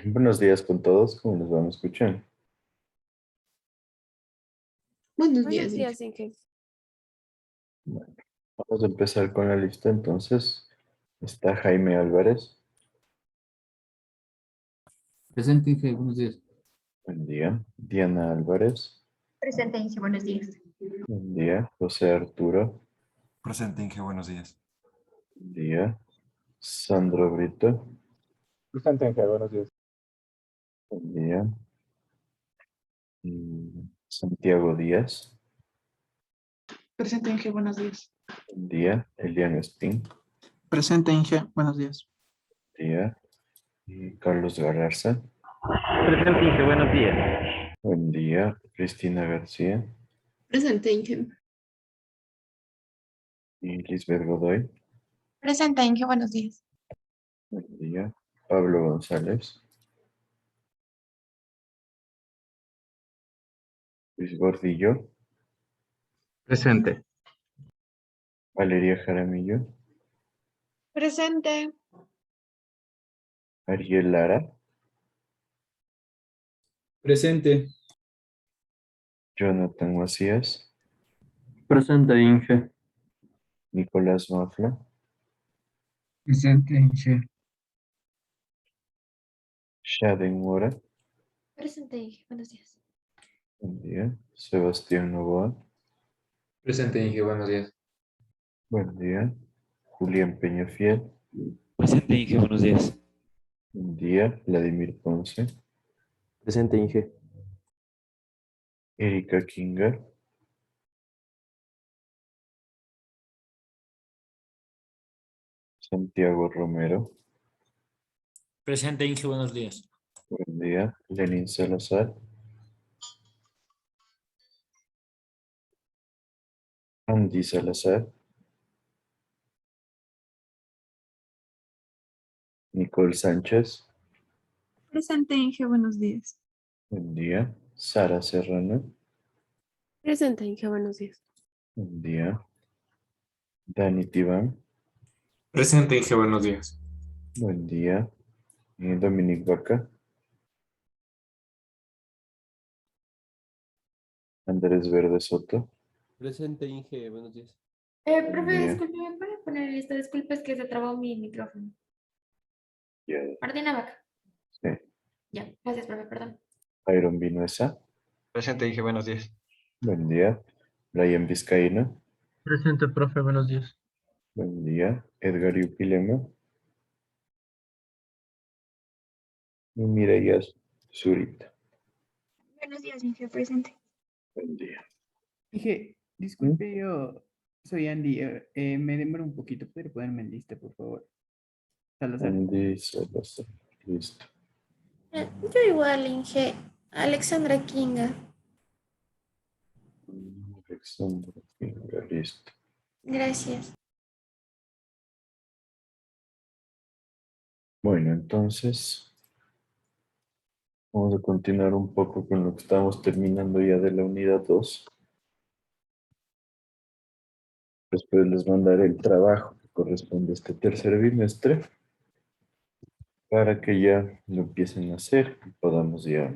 Buenos días con todos, ¿cómo nos van a escuchar? Buenos días, Buenos Inge. días, Inge. Bueno, vamos a empezar con la lista entonces. Está Jaime Álvarez, Presente, Inge, buenos días. buen día. Diana Álvarez, Presente, Inge, buenos días. buen día. José Arturo, Presente, Inge, buenos días. buen día. Sandro Brito, Presente, Inge, buenos días. buen día. Santiago Díaz, Presente, Inge, buenos días. buen día. Elian Espín, Presente, Inge. Buenos días. buen día. Y Carlos Galarza, Presente, Inge, buenos días. buen día. Cristina García Presente, Inge. y Lisbeth Godoy, Presente, Inge, buenos días. buen día. Pablo González, Luis Gordillo, Presente. Valeria Jaramillo, Presente. Ariel Lara, Presente. Jonathan Macías, Presente, Inge. Nicolás Mafla, Presente, Inge. Shaden Mora, Presente, Inge, buenos días. buen día. Sebastián Novoa, Presente, Inge, buenos días. buen día. Julián Peñafiel, Presente, Inge, buenos días. buen día. Vladimir Ponce, Presente, Inge. Erika Kinga, Santiago Romero, Presente, Inge, buenos días. buen día. Lenin Salazar, Andy Salazar, Nicole Sánchez, Presente, Inge, buenos días. buen día. Sara Serrano, Presente, Inge. Buenos días. buen día. Dani Tibán, Presente, Inge, buenos días. buen día. Dominic Vaca, Andrés Verde Soto, Presente, Inge, buenos días. Profe, día. disculpe, ¿me puede poner lista? Disculpe, es que se trabó mi micrófono. Ya, Martina Vaca. sí. Ya, gracias, profe, perdón. Iron Vinuesa, Presente, Inge, buenos días. buen día. Brian Vizcaíno, Presente, profe. Buenos días. buen día. Edgar Yupilema y Mireya Zurita, Buenos días, Inge, presente. buen día. Inge, disculpe, yo soy Andy. Me demoro un poquito. ¿Puede ponerme en lista, por favor? Salazar. Andy Salazar, listo. Yo igual, Inge. Alexandra Kinga. Alexander Finga, listo. Gracias. Bueno, entonces vamos a continuar un poco con lo que estamos terminando ya de la unidad 2. Después les mandaré el trabajo que corresponde a este tercer bimestre para que ya lo empiecen a hacer y podamos ya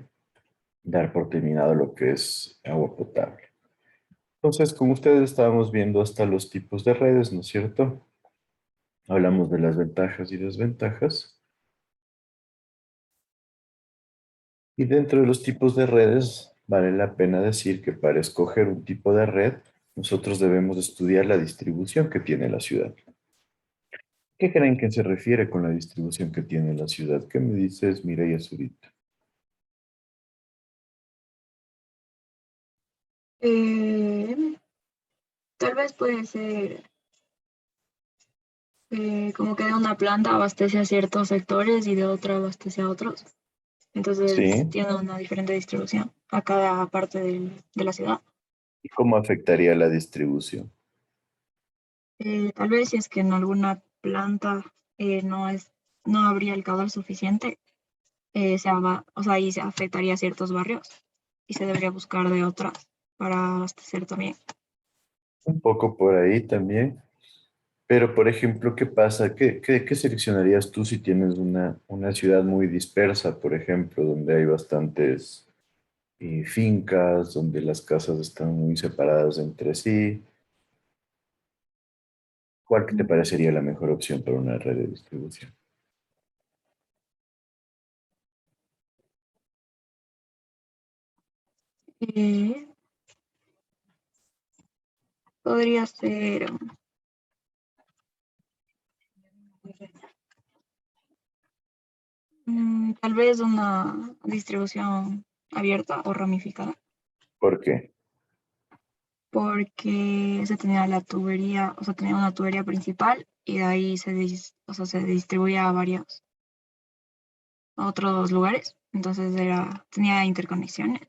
dar por terminado lo que es agua potable. Entonces, como ustedes estábamos viendo hasta los tipos de redes, ¿no es cierto? Hablamos de las ventajas y desventajas. Y dentro de los tipos de redes, vale la pena decir que para escoger un tipo de red, nosotros debemos estudiar la distribución que tiene la ciudad. ¿Qué creen que se refiere con la distribución que tiene la ciudad? ¿Qué me dices, Mireya Zurita? Tal vez puede ser como que de una planta abastece a ciertos sectores y de otra abastece a otros. Entonces Sí. tiene una diferente distribución a cada parte de la ciudad. ¿Y cómo afectaría la distribución? Tal vez si es que en alguna planta no habría el caudal suficiente, o sea, ahí se afectaría a ciertos barrios y se debería buscar de otras para abastecer también. Un poco por ahí también, Pero, por ejemplo, ¿qué pasa? ¿Qué seleccionarías tú si tienes una ciudad muy dispersa, por ejemplo, donde hay bastantes fincas, donde las casas están muy separadas entre sí? ¿Cuál te parecería la mejor opción para una red de distribución? Eh, podría ser tal vez una distribución abierta o ramificada, ¿Por qué? porque se tenía la tubería, o sea, tenía una tubería principal y de ahí o sea, se distribuía a varios a otros lugares, entonces tenía interconexiones.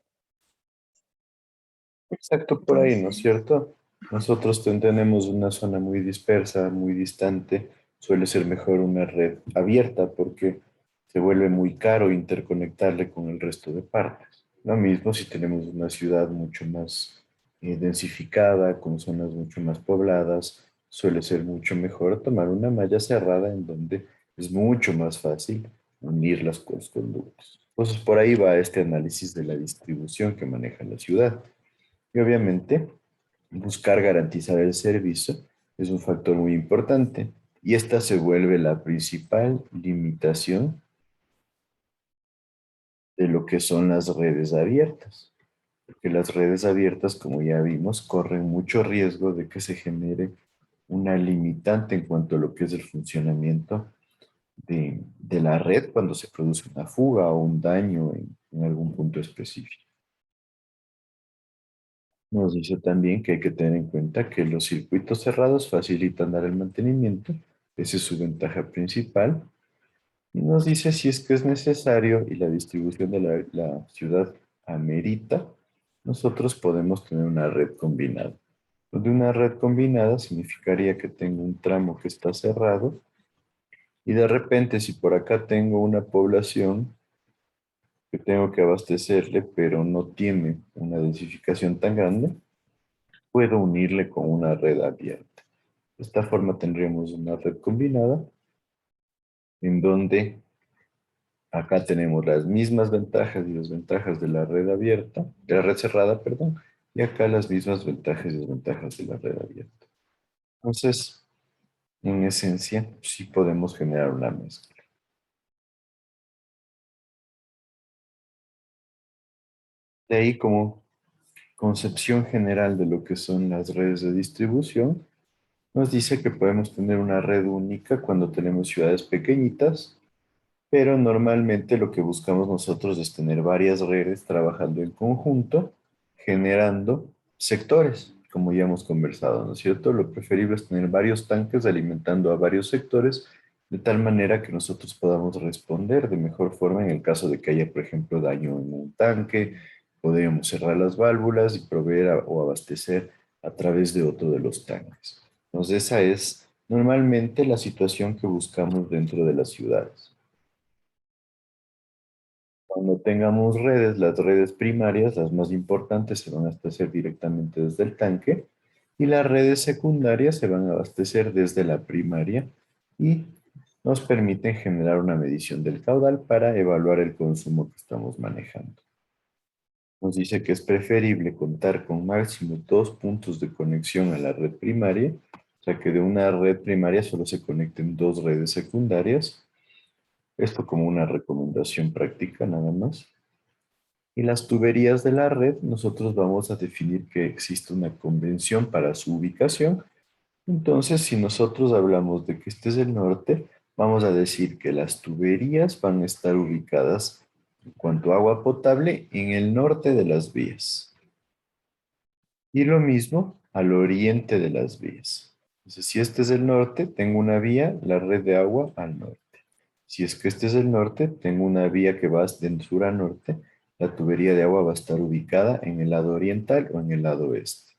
Exacto, por ahí, ¿no es Entonces, cierto? Nosotros tenemos una zona muy dispersa, muy distante. Suele ser mejor una red abierta porque se vuelve muy caro interconectarle con el resto de partes. Lo mismo si tenemos una ciudad mucho más densificada, con zonas mucho más pobladas, suele ser mucho mejor tomar una malla cerrada en donde es mucho más fácil unir los conductos. Entonces, por ahí va este análisis de la distribución que maneja la ciudad. Y obviamente, buscar garantizar el servicio es un factor muy importante y esta se vuelve la principal limitación de lo que son las redes abiertas. Porque las redes abiertas, como ya vimos, corren mucho riesgo de que se genere una limitante en cuanto a lo que es el funcionamiento de la red cuando se produce una fuga o un daño en algún punto específico. Nos dice también que hay que tener en cuenta que los circuitos cerrados facilitan dar el mantenimiento, esa es su ventaja principal. Y nos dice si es que es necesario y la distribución de la ciudad amerita, nosotros podemos tener una red combinada. Donde una red combinada significaría que tengo un tramo que está cerrado y de repente si por acá tengo una población que tengo que abastecerle, pero no tiene una densificación tan grande, puedo unirle con una red abierta. De esta forma tendríamos una red combinada en donde acá tenemos las mismas ventajas y desventajas de la red abierta, de la red cerrada, perdón, y acá las mismas ventajas y desventajas de la red abierta. Entonces, en esencia, sí podemos generar una mezcla. De ahí como concepción general de lo que son las redes de distribución, nos dice que podemos tener una red única cuando tenemos ciudades pequeñitas, pero normalmente lo que buscamos nosotros es tener varias redes trabajando en conjunto, generando sectores, como ya hemos conversado, ¿no es cierto? Lo preferible es tener varios tanques alimentando a varios sectores, de tal manera que nosotros podamos responder de mejor forma en el caso de que haya, por ejemplo, daño en un tanque, podríamos cerrar las válvulas y proveer o abastecer a través de otro de los tanques. Entonces, esa es normalmente la situación que buscamos dentro de las ciudades. Cuando tengamos redes, las redes primarias, las más importantes, se van a abastecer directamente desde el tanque y las redes secundarias se van a abastecer desde la primaria y nos permiten generar una medición del caudal para evaluar el consumo que estamos manejando. Nos dice que es preferible contar con máximo 2 puntos de conexión a la red primaria, o sea que de una red primaria solo se conecten 2 redes secundarias. Esto como una recomendación práctica nada más. Y las tuberías de la red, nosotros vamos a definir que existe una convención para su ubicación. Entonces, si nosotros hablamos de que este es el norte, vamos a decir que las tuberías van a estar ubicadas en cuanto a agua potable en el norte de las vías. Y lo mismo al oriente de las vías. Entonces, si este es el norte, tengo una vía, la red de agua al norte. Si es que este es el norte, tengo una vía que va de sur a norte. La tubería de agua va a estar ubicada en el lado oriental o en el lado oeste.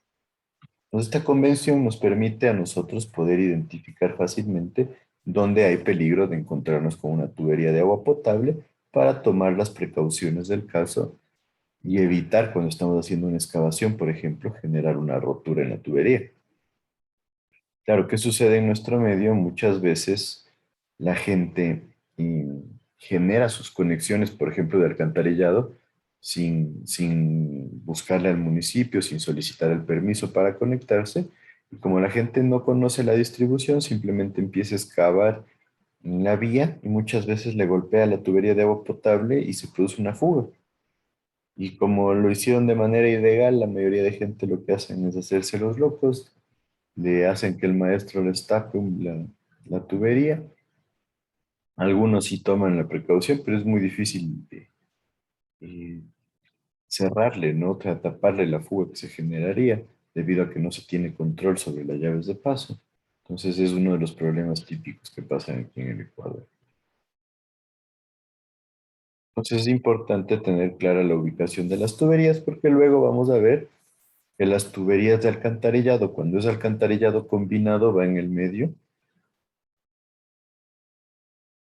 Entonces, esta convención nos permite a nosotros poder identificar fácilmente dónde hay peligro de encontrarnos con una tubería de agua potable para tomar las precauciones del caso y evitar cuando estamos haciendo una excavación, por ejemplo, generar una rotura en la tubería. Claro, ¿qué sucede en nuestro medio? Muchas veces la gente genera sus conexiones, por ejemplo, de alcantarillado, sin buscarle al municipio, sin solicitar el permiso para conectarse. Y como la gente no conoce la distribución, simplemente empieza a excavar en la vía y muchas veces le golpea la tubería de agua potable y se produce una fuga. Y como lo hicieron de manera ilegal, la mayoría de gente lo que hacen es hacerse los locos, le hacen que el maestro les tape la tubería. Algunos sí toman la precaución, pero es muy difícil eh, cerrarle, ¿no? O sea, taparle la fuga que se generaría debido a que no se tiene control sobre las llaves de paso. Entonces es uno de los problemas típicos que pasan aquí en el Ecuador. Entonces es importante tener clara la ubicación de las tuberías porque luego vamos a ver que las tuberías de alcantarillado, cuando es alcantarillado combinado, va en el medio.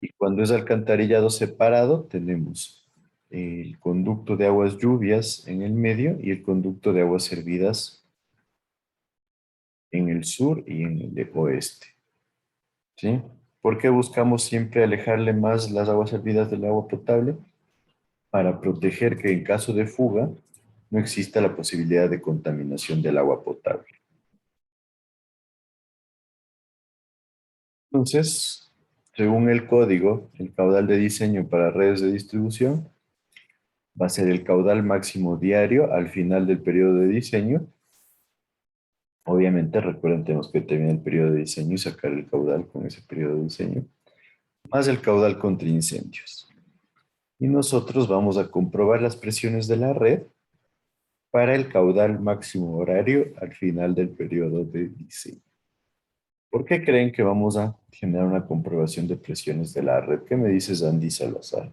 Y cuando es alcantarillado separado, tenemos el conducto de aguas lluvias en el medio y el conducto de aguas servidas en el sur y en el oeste. ¿Sí? ¿Por qué buscamos siempre alejarle más las aguas servidas del agua potable? Para proteger que en caso de fuga no exista la posibilidad de contaminación del agua potable. Entonces, según el código, el caudal de diseño para redes de distribución va a ser el caudal máximo diario al final del periodo de diseño. Obviamente, recuerden, tenemos que terminar el periodo de diseño y sacar el caudal con ese periodo de diseño, más el caudal contra incendios. Y nosotros vamos a comprobar las presiones de la red para el caudal máximo horario al final del periodo de diseño. ¿Por qué creen que vamos a generar una comprobación de presiones de la red? ¿Qué me dices, Andy Salazar?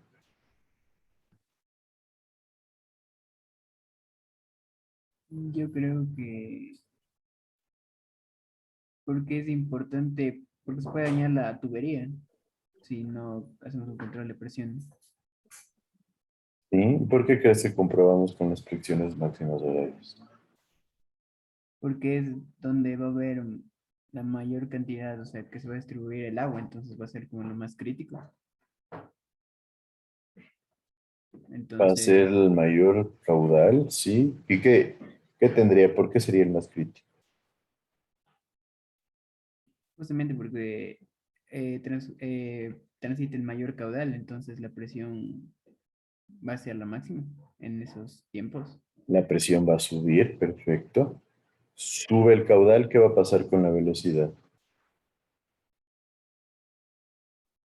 Yo creo que porque es importante, porque se puede dañar la tubería si no hacemos un control de presión. ¿Sí? ¿Por qué crees que comprobamos con las presiones máximas horarias? Porque es donde va a haber la mayor cantidad, o sea, que se va a distribuir el agua, entonces va a ser como lo más crítico. Va a ser Entonces, el mayor caudal, ¿sí? ¿Y qué tendría? ¿Por qué sería el más crítico? justamente porque transita el mayor caudal, entonces la presión va a ser la máxima en esos tiempos. La presión va a subir, perfecto. Sube el caudal, ¿qué va a pasar con la velocidad?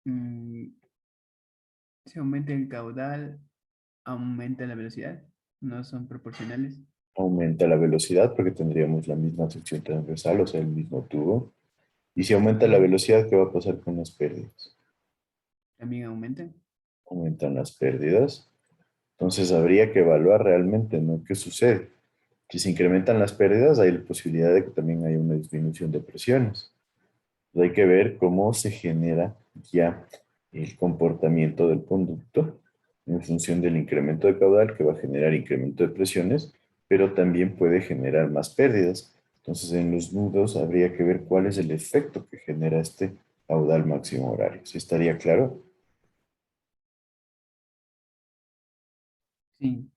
Mm, si aumenta el caudal, aumenta la velocidad, no son proporcionales. Aumenta la velocidad porque tendríamos la misma sección transversal, o sea, el mismo tubo. Y si aumenta la velocidad, ¿qué va a pasar con las pérdidas? También aumentan. Aumentan las pérdidas. Entonces habría que evaluar realmente, ¿no? ¿Qué sucede? Si se incrementan las pérdidas, hay la posibilidad de que también haya una disminución de presiones. Entonces hay que ver cómo se genera ya el comportamiento del conducto en función del incremento de caudal que va a generar incremento de presiones, pero también puede generar más pérdidas. Entonces en los nudos habría que ver cuál es el efecto que genera este caudal máximo horario. ¿Sí estaría claro? Sí.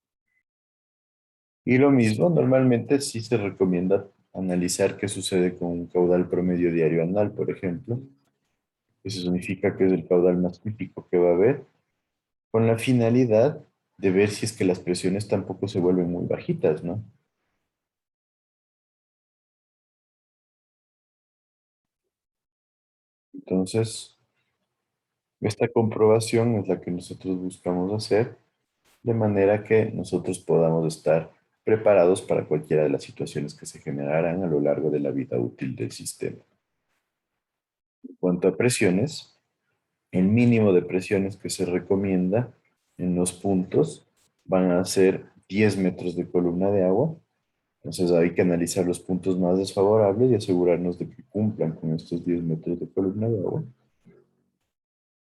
Y lo mismo, normalmente sí se recomienda analizar qué sucede con un caudal promedio diario anual, por ejemplo. Eso significa que es el caudal más típico que va a haber, con la finalidad de ver si es que las presiones tampoco se vuelven muy bajitas, ¿no? Entonces, esta comprobación es la que nosotros buscamos hacer, de manera que nosotros podamos estar preparados para cualquiera de las situaciones que se generarán a lo largo de la vida útil del sistema. En cuanto a presiones, el mínimo de presiones que se recomienda en los puntos van a ser 10 metros de columna de agua. Entonces hay que analizar los puntos más desfavorables y asegurarnos de que cumplan con estos 10 metros de columna de agua.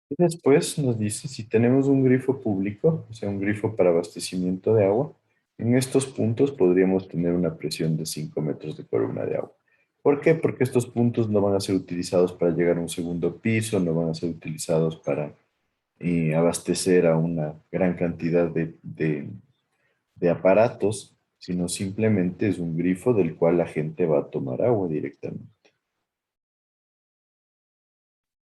Y después nos dice si tenemos un grifo público, o sea, un grifo para abastecimiento de agua, en estos puntos podríamos tener una presión de 5 metros de columna de agua. ¿Por qué? Porque estos puntos no van a ser utilizados para llegar a un segundo piso, no van a ser utilizados para abastecer a una gran cantidad de aparatos, sino simplemente es un grifo del cual la gente va a tomar agua directamente.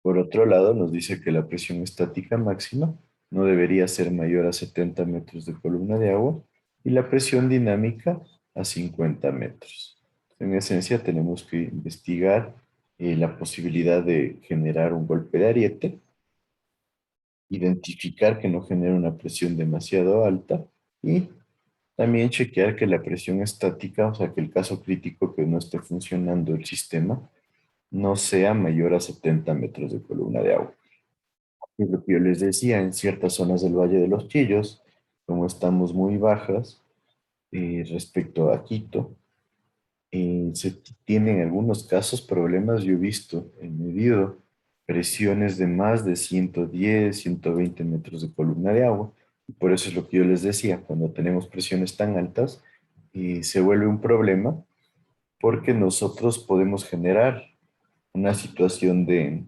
Por otro lado, nos dice que la presión estática máxima no debería ser mayor a 70 metros de columna de agua y la presión dinámica a 50 metros. En esencia, tenemos que investigar la posibilidad de generar un golpe de ariete, identificar que no genere una presión demasiado alta y también chequear que la presión estática, o sea, que el caso crítico que no esté funcionando el sistema, no sea mayor a 70 metros de columna de agua. Y lo que yo les decía, en ciertas zonas del Valle de los Chillos, como estamos muy bajas respecto a Quito, se tienen en algunos casos problemas, yo he visto, he medido presiones de más de 110, 120 metros de columna de agua. Y por eso es lo que yo les decía, cuando tenemos presiones tan altas, se vuelve un problema porque nosotros podemos generar una situación de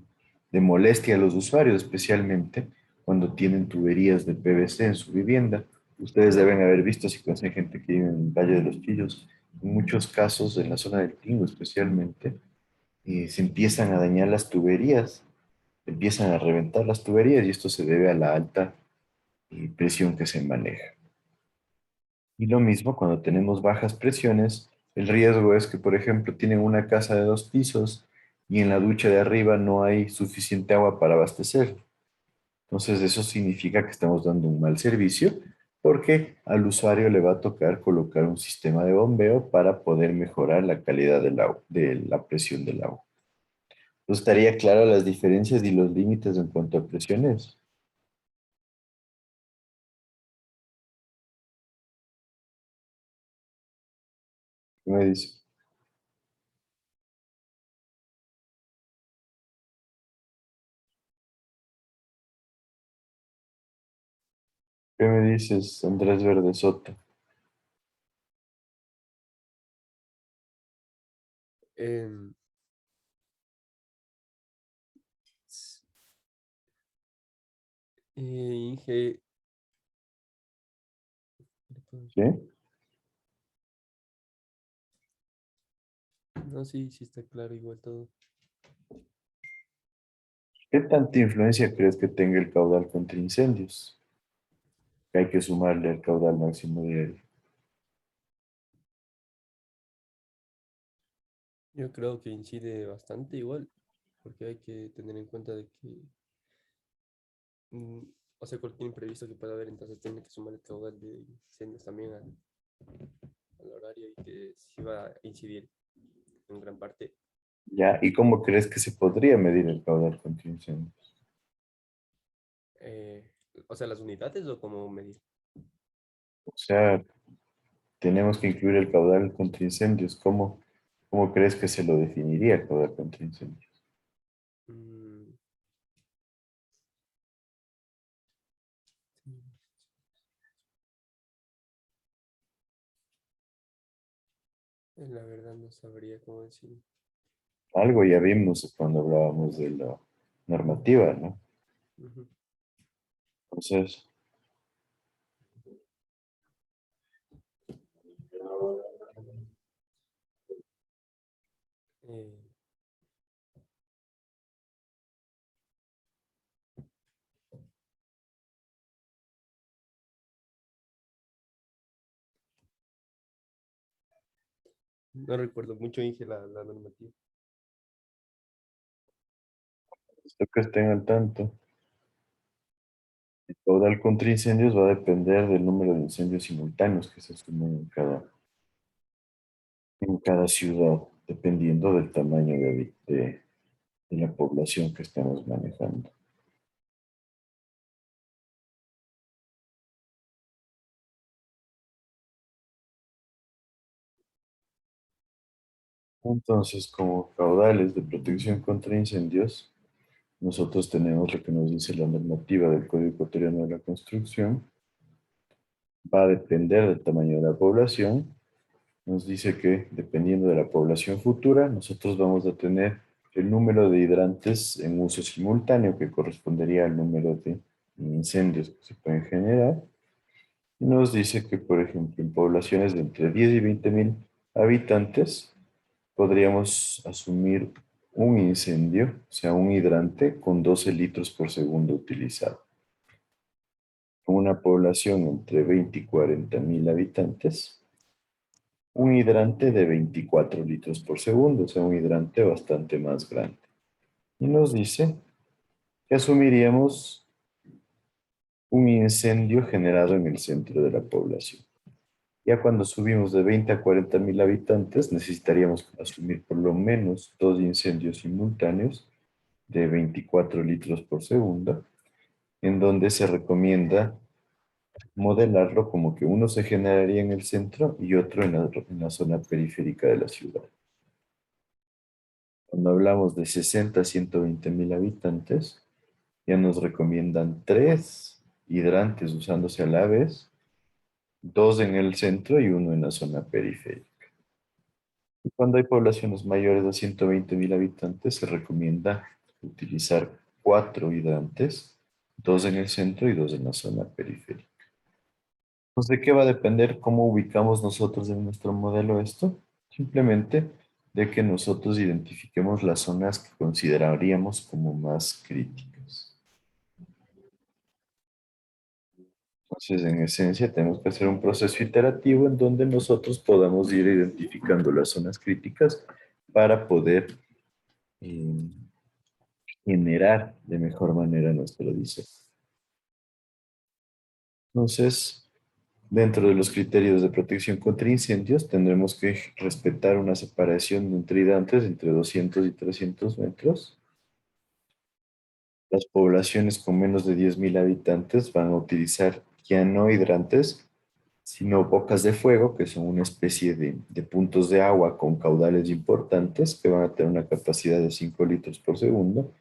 molestia a los usuarios, especialmente cuando tienen tuberías de PVC en su vivienda. Ustedes deben haber visto, si conocen gente que vive en el Valle de los Chillos, en muchos casos, en la zona del Tingo especialmente, se empiezan a dañar las tuberías, empiezan a reventar las tuberías y esto se debe a la alta presión que se maneja. Y lo mismo cuando tenemos bajas presiones, el riesgo es que, por ejemplo, tienen una casa de 2 pisos y en la ducha de arriba no hay suficiente agua para abastecer. Entonces eso significa que estamos dando un mal servicio porque al usuario le va a tocar colocar un sistema de bombeo para poder mejorar la calidad del agua, de la presión del agua. Entonces estaría clara las diferencias y los límites en cuanto a presiones. ¿Qué me dice? ¿Qué me dices, Andrés Verde Soto? Em, s- Inge, ¿Sí? no, sí, sí está claro igual todo. ¿Qué tanta influencia crees que tenga el caudal contra incendios? Que hay que sumarle al caudal máximo diario. Yo creo que incide bastante igual, porque hay que tener en cuenta de que, mm, o sea, cualquier imprevisto que pueda haber, entonces tiene que sumar el caudal de incendios también al horario y que sí va a incidir en gran parte. ¿Ya? ¿Y cómo crees que se podría medir el caudal contra incendios? Eh, o sea, las unidades o cómo medir. O sea, tenemos que incluir el caudal contra incendios. ¿Cómo crees que se lo definiría el caudal contra incendios? Mm, sí. La verdad no sabría cómo decir. Algo ya vimos cuando hablábamos de la normativa, ¿no? Ujú. Entonces, Eh, no recuerdo mucho, Inge, la normativa. esto que estén al tanto. El caudal contra incendios va a depender del número de incendios simultáneos que se sumen en cada ciudad, dependiendo del tamaño de la población que estamos manejando. Entonces, como caudales de protección contra incendios, nosotros tenemos lo que nos dice la normativa del Código Ecuatoriano de la Construcción. Va a depender del tamaño de la población nos dice que dependiendo de la población futura, nosotros vamos a tener el número de hidrantes en uso simultáneo, que correspondería al número de incendios que se pueden generar. Y nos dice que, por ejemplo, en poblaciones de entre 10 y 20 mil habitantes, podríamos asumir un incendio, o sea, un hidrante con 12 litros por segundo utilizado. Con una población entre 20 y 40 mil habitantes, un hidrante de 24 litros por segundo, o sea, un hidrante bastante más grande. Y nos dice que asumiríamos un incendio generado en el centro de la población. Ya cuando subimos de 20 a 40 mil habitantes, necesitaríamos asumir por lo menos 2 incendios simultáneos de 24 litros por segundo, en donde se recomienda modelarlo como que uno se generaría en el centro y otro en la zona periférica de la ciudad. Cuando hablamos de 60 a 120 mil habitantes, ya nos recomiendan 3 hidrantes usándose a la vez, 2 en el centro y uno en la zona periférica. Y cuando hay poblaciones mayores de 120 mil habitantes, se recomienda utilizar 4 hidrantes, 2 en el centro y 2 en la zona periférica. Pues, ¿de qué va a depender cómo ubicamos nosotros en nuestro modelo esto? Simplemente de que nosotros identifiquemos las zonas que consideraríamos como más críticas. Entonces, en esencia, tenemos que hacer un proceso iterativo en donde nosotros podamos ir identificando las zonas críticas para poder generar de mejor manera nuestro diseño. Entonces, dentro de los criterios de protección contra incendios, tendremos que respetar una separación entre hidrantes entre 200 y 300 metros. Las poblaciones con menos de 10.000 habitantes van a utilizar ya no hidrantes, sino bocas de fuego, que son una especie de puntos de agua con caudales importantes que van a tener una capacidad de 5 litros por segundo.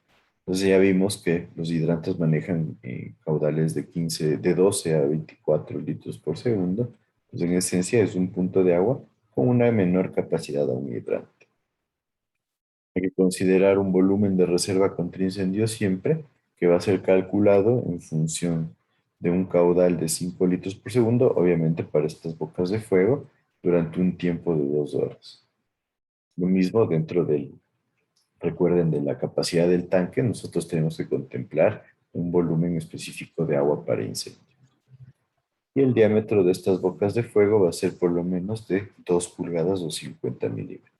Entonces ya vimos que los hidrantes manejan caudales de 12 a 24 litros por segundo. Entonces en esencia es un punto de agua con una menor capacidad a un hidrante. Hay que considerar un volumen de reserva contra incendios siempre, que va a ser calculado en función de un caudal de 5 litros por segundo, obviamente para estas bocas de fuego, durante un tiempo de 2 horas. Lo mismo dentro del, recuerden, de la capacidad del tanque, nosotros tenemos que contemplar un volumen específico de agua para incendio. Y el diámetro de estas bocas de fuego va a ser por lo menos de 2 pulgadas o 50 milímetros.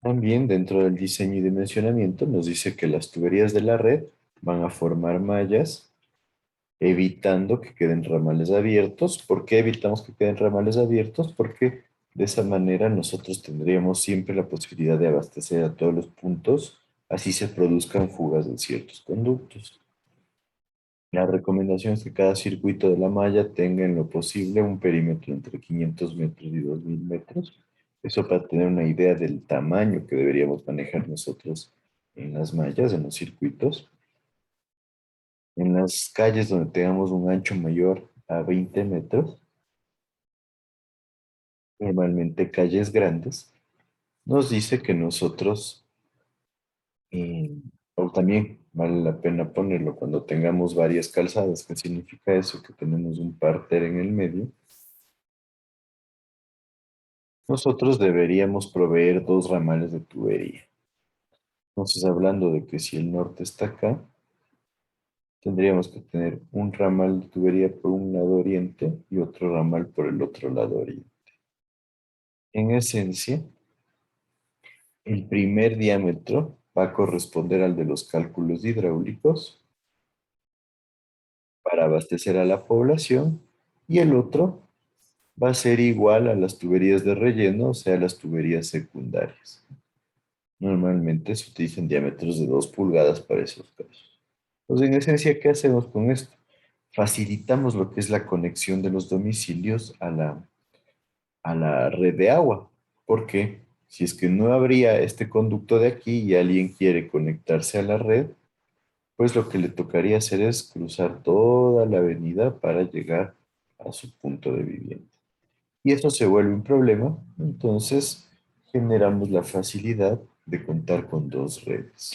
También dentro del diseño y dimensionamiento nos dice que las tuberías de la red van a formar mallas evitando que queden ramales abiertos. ¿Por qué evitamos que queden ramales abiertos? Porque de esa manera nosotros tendríamos siempre la posibilidad de abastecer a todos los puntos, así se produzcan fugas de ciertos conductos. La recomendación es que cada circuito de la malla tenga en lo posible un perímetro entre 500 metros y 2000 metros. Eso para tener una idea del tamaño que deberíamos manejar nosotros en las mallas, en los circuitos. En las calles donde tengamos un ancho mayor a 20 metros, normalmente calles grandes, nos dice que nosotros, o también vale la pena ponerlo cuando tengamos varias calzadas, que significa eso, que tenemos un parterre en el medio, nosotros deberíamos proveer 2 ramales de tubería. Entonces, hablando de que si el norte está acá, tendríamos que tener un ramal de tubería por un lado oriente y otro ramal por el otro lado oriente. En esencia, el primer diámetro va a corresponder al de los cálculos hidráulicos para abastecer a la población y el otro va a ser igual a las tuberías de relleno, o sea, las tuberías secundarias. Normalmente se utilizan diámetros de 2 pulgadas para esos casos. Entonces, en esencia, ¿qué hacemos con esto? Facilitamos lo que es la conexión de los domicilios a la red de agua. Porque si es que no habría este conducto de aquí y alguien quiere conectarse a la red, pues lo que le tocaría hacer es cruzar toda la avenida para llegar a su punto de vivienda. Y eso se vuelve un problema, entonces generamos la facilidad de contar con dos redes.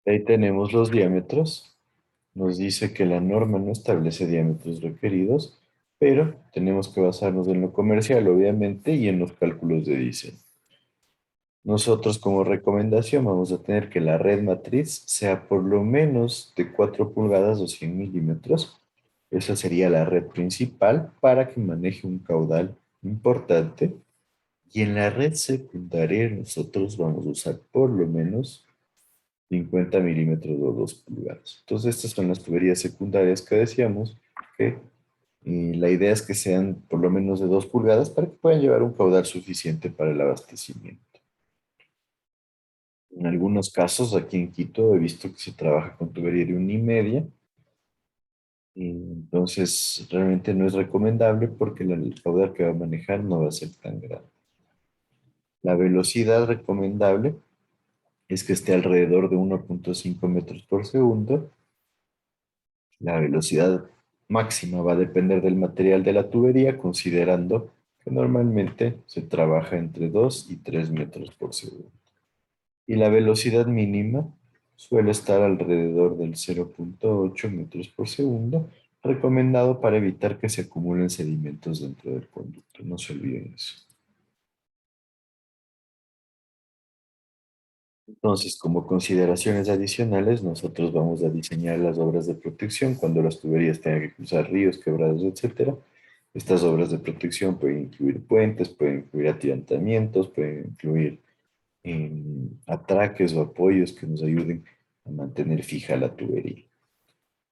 Ahí tenemos los diámetros. Nos dice que la norma no establece diámetros requeridos, pero tenemos que basarnos en lo comercial, obviamente, y en los cálculos de diseño. Nosotros como recomendación vamos a tener que la red matriz sea por lo menos de 4 pulgadas o 100 milímetros. Esa sería la red principal para que maneje un caudal importante. Y en la red secundaria nosotros vamos a usar por lo menos 50 milímetros o 2 pulgadas. Entonces estas son las tuberías secundarias que decíamos que la idea es que sean por lo menos de 2 pulgadas para que puedan llevar un caudal suficiente para el abastecimiento. En algunos casos, aquí en Quito, he visto que se trabaja con tubería de 1,5. Entonces, realmente no es recomendable porque el caudal que va a manejar no va a ser tan grande. La velocidad recomendable es que esté alrededor de 1,5 metros por segundo. La velocidad máxima va a depender del material de la tubería, considerando que normalmente se trabaja entre 2 y 3 metros por segundo. Y la velocidad mínima suele estar alrededor del 0,8 metros por segundo, recomendado para evitar que se acumulen sedimentos dentro del conducto. No se olviden eso. Entonces, como consideraciones adicionales, nosotros vamos a diseñar las obras de protección cuando las tuberías tengan que cruzar ríos, quebrados, etcétera. Estas obras de protección pueden incluir puentes, pueden incluir atirantamientos, pueden incluir atraques o apoyos que nos ayuden a mantener fija la tubería.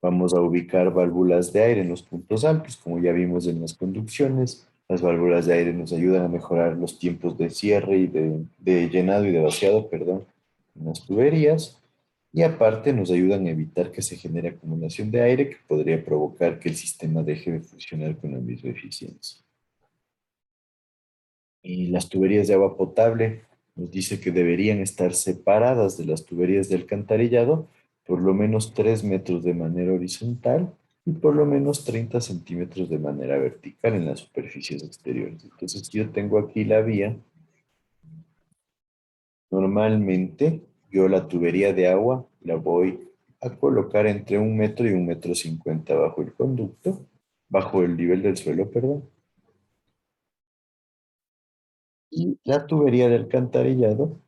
Vamos a ubicar válvulas de aire en los puntos altos, como ya vimos en las conducciones. Las válvulas de aire nos ayudan a mejorar los tiempos de cierre y de llenado y de vaciado, perdón, en las tuberías. Y aparte nos ayudan a evitar que se genere acumulación de aire que podría provocar que el sistema deje de funcionar con la misma eficiencia. Y las tuberías de agua potable nos dice que deberían estar separadas de las tuberías de alcantarillado por lo menos 3 metros de manera horizontal y por lo menos 30 centímetros de manera vertical en las superficies exteriores. Entonces yo tengo aquí la vía. Normalmente yo la tubería de agua la voy a colocar entre 1 metro y 1,50 m bajo el conducto, bajo el nivel del suelo, perdón. Y la tubería de alcantarillado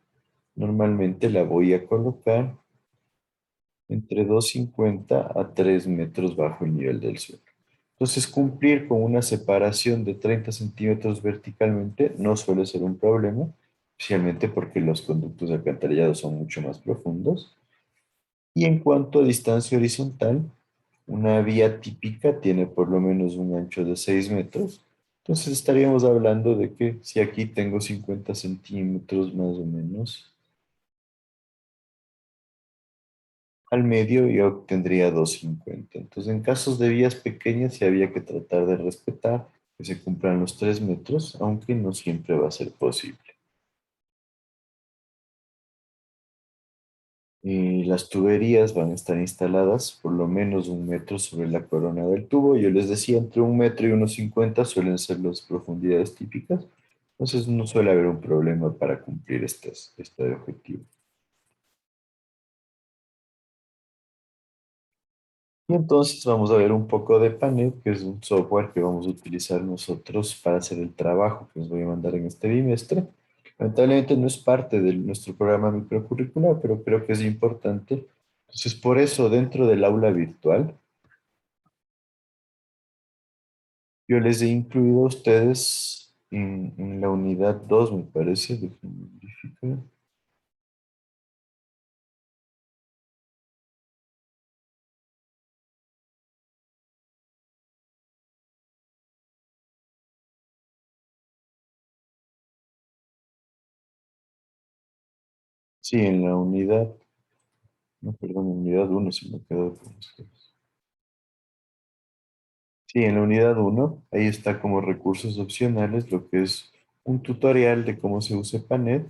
normalmente la voy a colocar entre 2,50 a 3 metros bajo el nivel del suelo. Entonces, cumplir con una separación de 30 centímetros verticalmente no suele ser un problema, especialmente porque los conductos de alcantarillado son mucho más profundos. Y en cuanto a distancia horizontal, una vía típica tiene por lo menos un ancho de 6 metros. Entonces estaríamos hablando de que si aquí tengo 50 centímetros más o menos, al medio yo obtendría 2,50. Entonces, en casos de vías pequeñas sí había que tratar de respetar que se cumplan los 3 metros, aunque no siempre va a ser posible. Y las tuberías van a estar instaladas por lo menos 1 metro sobre la corona del tubo. Yo les decía, entre 1 metro y 1,50 suelen ser las profundidades típicas. Entonces, no suele haber un problema para cumplir este objetivo. Y entonces vamos a ver un poco de Panel, que es un software que vamos a utilizar nosotros para hacer el trabajo que les voy a mandar en este bimestre. Lamentablemente no es parte de nuestro programa microcurricular, pero creo que es importante. Entonces, por eso, dentro del aula virtual, yo les he incluido a ustedes en la unidad 2, me parece. Déjenme verificar. Sí, en la unidad, no, perdón, en la unidad 1 se me quedó con ustedes. Sí, en la unidad 1, ahí está como recursos opcionales lo que es un tutorial de cómo se usa Panet.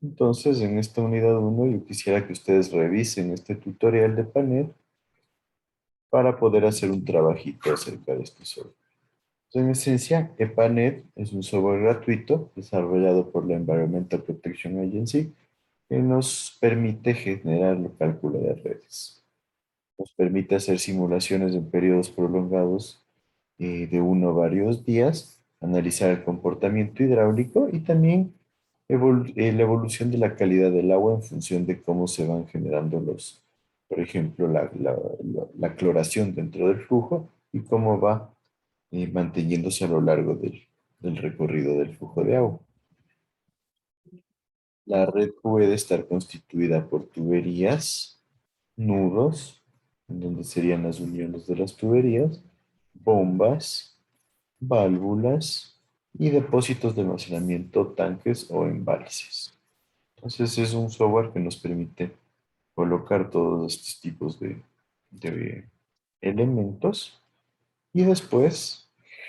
Entonces, en esta unidad 1 yo quisiera que ustedes revisen este tutorial de Panet para poder hacer un trabajito acerca de este software. En esencia, EPANET es un software gratuito desarrollado por la Environmental Protection Agency que nos permite generar el cálculo de redes. Nos permite hacer simulaciones en periodos prolongados de uno a varios días, analizar el comportamiento hidráulico y también la evolución de la calidad del agua en función de cómo se van generando por ejemplo, la cloración dentro del flujo y cómo va manteniéndose a lo largo del recorrido del flujo de agua. La red puede estar constituida por tuberías, nudos, en donde serían las uniones de las tuberías, bombas, válvulas y depósitos de almacenamiento, tanques o embalses. Entonces es un software que nos permite colocar todos estos tipos de elementos y después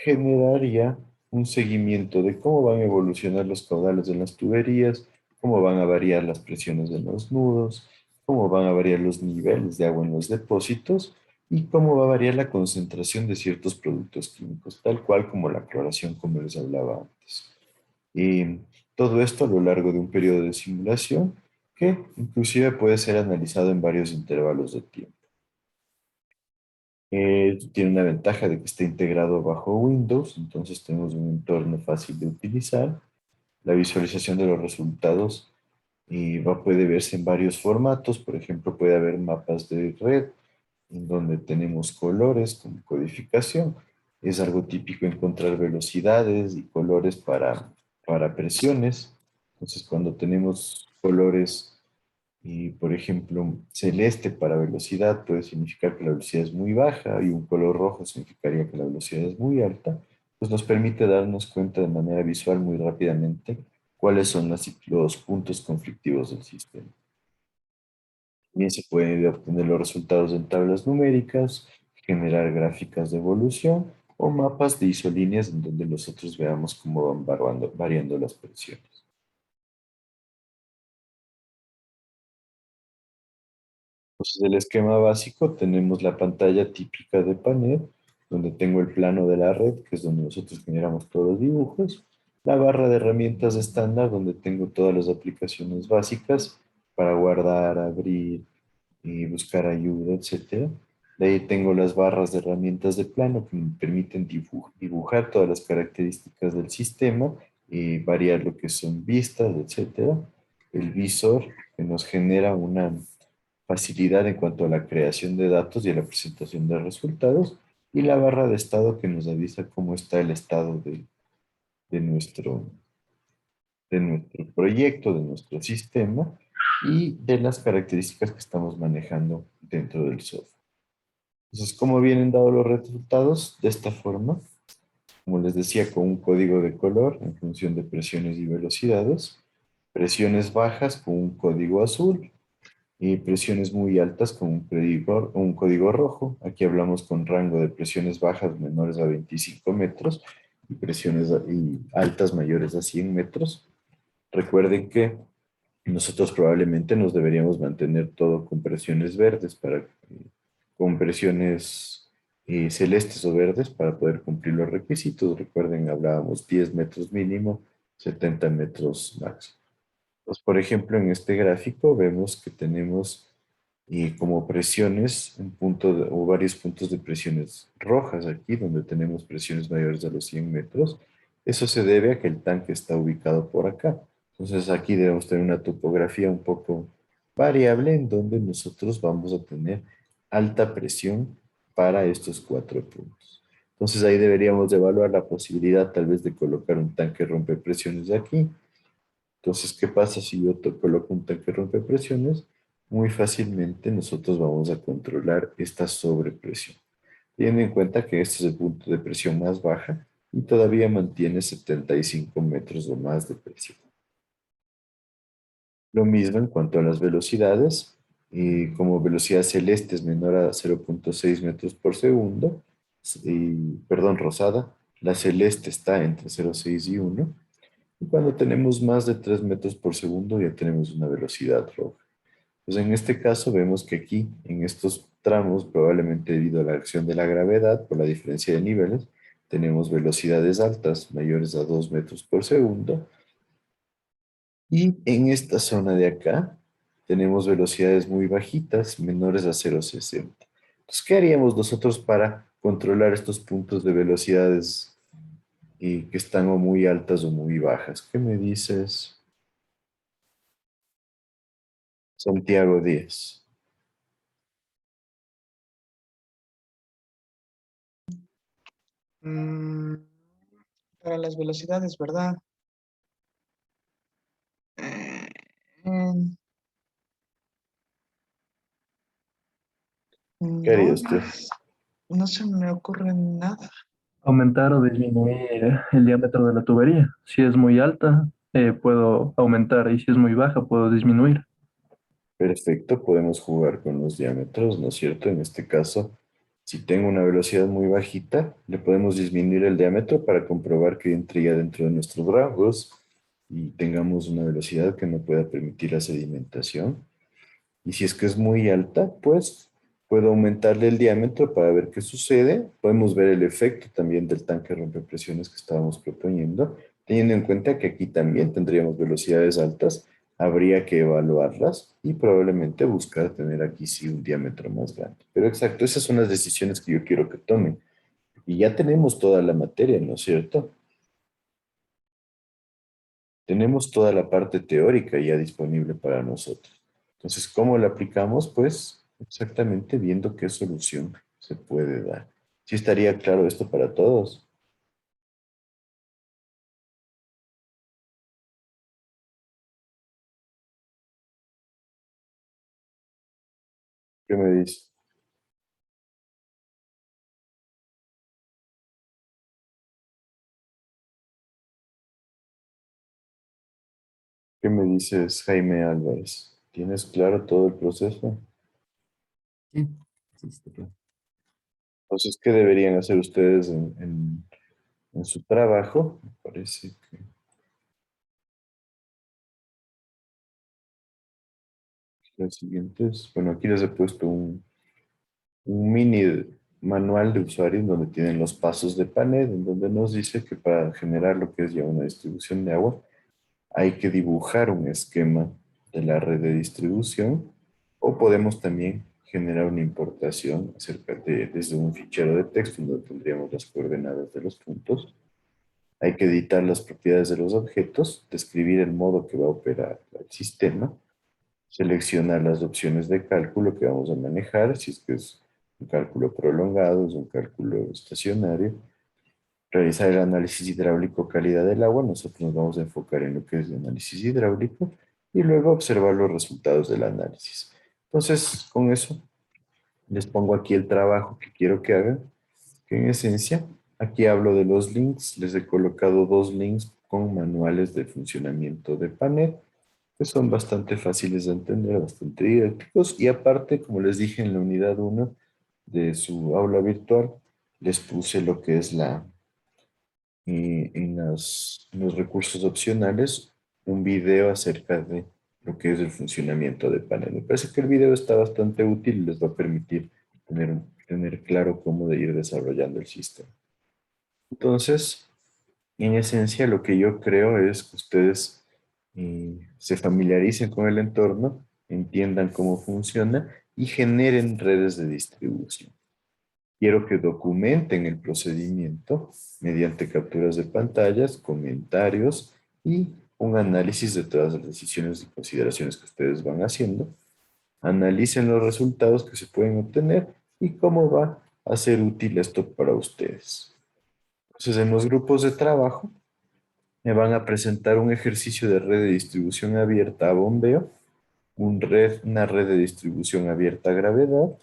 generaría un seguimiento de cómo van a evolucionar los caudales de las tuberías, cómo van a variar las presiones de los nudos, cómo van a variar los niveles de agua en los depósitos y cómo va a variar la concentración de ciertos productos químicos, tal cual como la cloración, como les hablaba antes. Y todo esto a lo largo de un periodo de simulación que inclusive puede ser analizado en varios intervalos de tiempo. Tiene una ventaja de que está integrado bajo Windows, entonces tenemos un entorno fácil de utilizar. La visualización de los resultados puede verse en varios formatos, por ejemplo, puede haber mapas de red, en donde tenemos colores como codificación. Es algo típico encontrar velocidades y colores para presiones. Entonces, cuando tenemos colores por ejemplo, celeste para velocidad puede significar que la velocidad es muy baja y un color rojo significaría que la velocidad es muy alta, pues nos permite darnos cuenta de manera visual muy rápidamente cuáles son los puntos conflictivos del sistema. También se pueden obtener los resultados en tablas numéricas, generar gráficas de evolución o mapas de isolíneas en donde nosotros veamos cómo van variando las presiones. Entonces, el esquema básico, tenemos la pantalla típica de Panet, donde tengo el plano de la red, que es donde nosotros generamos todos los dibujos, la barra de herramientas estándar, donde tengo todas las aplicaciones básicas para guardar, abrir, y buscar ayuda, etc. De ahí tengo las barras de herramientas de plano que me permiten dibujar todas las características del sistema y variar lo que son vistas, etc. El visor, que nos genera una facilidad en cuanto a la creación de datos y a la presentación de resultados, y la barra de estado que nos avisa cómo está el estado de nuestro proyecto, de nuestro sistema y de las características que estamos manejando dentro del software. Entonces, ¿cómo vienen dados los resultados? De esta forma, como les decía, con un código de color en función de presiones y velocidades, presiones bajas con un código azul, y presiones muy altas con un código rojo. Aquí hablamos con rango de presiones bajas menores a 25 metros y presiones altas mayores a 100 metros. Recuerden que nosotros probablemente nos deberíamos mantener todo con presiones verdes, con presiones celestes o verdes para poder cumplir los requisitos. Recuerden, hablábamos 10 metros mínimo, 70 metros máximo. Pues, por ejemplo, en este gráfico vemos que tenemos como presiones o varios puntos de presiones rojas aquí, donde tenemos presiones mayores a los 100 metros. Eso se debe a que el tanque está ubicado por acá. Entonces aquí debemos tener una topografía un poco variable en donde nosotros vamos a tener alta presión para estos 4 puntos. Entonces ahí deberíamos de evaluar la posibilidad tal vez de colocar un tanque rompepresiones de aquí. Entonces, ¿qué pasa si yo coloco un tanque rompepresiones? Muy fácilmente nosotros vamos a controlar esta sobrepresión. Teniendo en cuenta que este es el punto de presión más baja y todavía mantiene 75 metros o más de presión. Lo mismo en cuanto a las velocidades. Como velocidad celeste es menor a 0.6 metros por segundo, perdón, rosada, La celeste está entre 0,6 y 1. Y cuando tenemos más de 3 metros por segundo ya tenemos una velocidad roja. Entonces en este caso vemos que aquí, en estos tramos, probablemente debido a la acción de la gravedad, por la diferencia de niveles, tenemos velocidades altas, mayores a 2 metros por segundo. Y en esta zona de acá, tenemos velocidades muy bajitas, menores a 0,60. Entonces, ¿qué haríamos nosotros para controlar estos puntos de velocidades que están o muy altas o muy bajas? ¿Qué me dices, Santiago Díaz? Para las velocidades, ¿verdad? Mm, ¿Qué haría No, usted? no se me ocurre nada. Aumentar o disminuir el diámetro de la tubería. Si es muy alta, puedo aumentar y si es muy baja, puedo disminuir. Perfecto, podemos jugar con los diámetros, ¿no es cierto? En este caso, si tengo una velocidad muy bajita, le podemos disminuir el diámetro para comprobar que entre ya dentro de nuestros rangos y tengamos una velocidad que no pueda permitir la sedimentación. Y si es que es muy alta, pues puedo aumentarle el diámetro para ver qué sucede. Podemos ver el efecto también del tanque rompepresiones que estábamos proponiendo, teniendo en cuenta que aquí también tendríamos velocidades altas. Habría que evaluarlas y probablemente buscar tener aquí sí un diámetro más grande. Pero exacto, esas son las decisiones que yo quiero que tomen. Y ya tenemos toda la materia, ¿no es cierto? Tenemos toda la parte teórica ya disponible para nosotros. Entonces, ¿cómo la aplicamos? Pues exactamente viendo qué solución se puede dar. ¿Sí estaría claro esto para todos? ¿Qué me dice? ¿Qué me dices, Jaime Álvarez? ¿Tienes claro todo el proceso? Sí, sí, está claro. Entonces, ¿qué deberían hacer ustedes en su trabajo? Me parece que las siguientes. Bueno, aquí les he puesto un mini manual de usuario en donde tienen los pasos de panel, en donde nos dice que para generar lo que es ya una distribución de agua, hay que dibujar un esquema de la red de distribución o podemos también generar una importación desde un fichero de texto en donde tendríamos las coordenadas de los puntos. Hay que editar las propiedades de los objetos, describir el modo que va a operar el sistema, seleccionar las opciones de cálculo que vamos a manejar, si es que es un cálculo prolongado, es un cálculo estacionario, realizar el análisis hidráulico calidad del agua. Nosotros nos vamos a enfocar en lo que es el análisis hidráulico y luego observar los resultados del análisis. Entonces, con eso les pongo aquí el trabajo que quiero que hagan, que en esencia, aquí hablo de los links, les he colocado 2 links con manuales de funcionamiento de panel, que son bastante fáciles de entender, bastante didácticos, y aparte, como les dije en la unidad 1 de su aula virtual, les puse lo que es en los recursos opcionales, un video acerca de lo que es el funcionamiento de panel. Me parece que el video está bastante útil y les va a permitir tener claro cómo de ir desarrollando el sistema. Entonces, en esencia, lo que yo creo es que ustedes se familiaricen con el entorno, entiendan cómo funciona y generen redes de distribución. Quiero que documenten el procedimiento mediante capturas de pantallas, comentarios y un análisis de todas las decisiones y consideraciones que ustedes van haciendo. Analicen los resultados que se pueden obtener y cómo va a ser útil esto para ustedes. Entonces, en los grupos de trabajo me van a presentar un ejercicio de red de distribución abierta a bombeo, una red de distribución abierta a gravedad,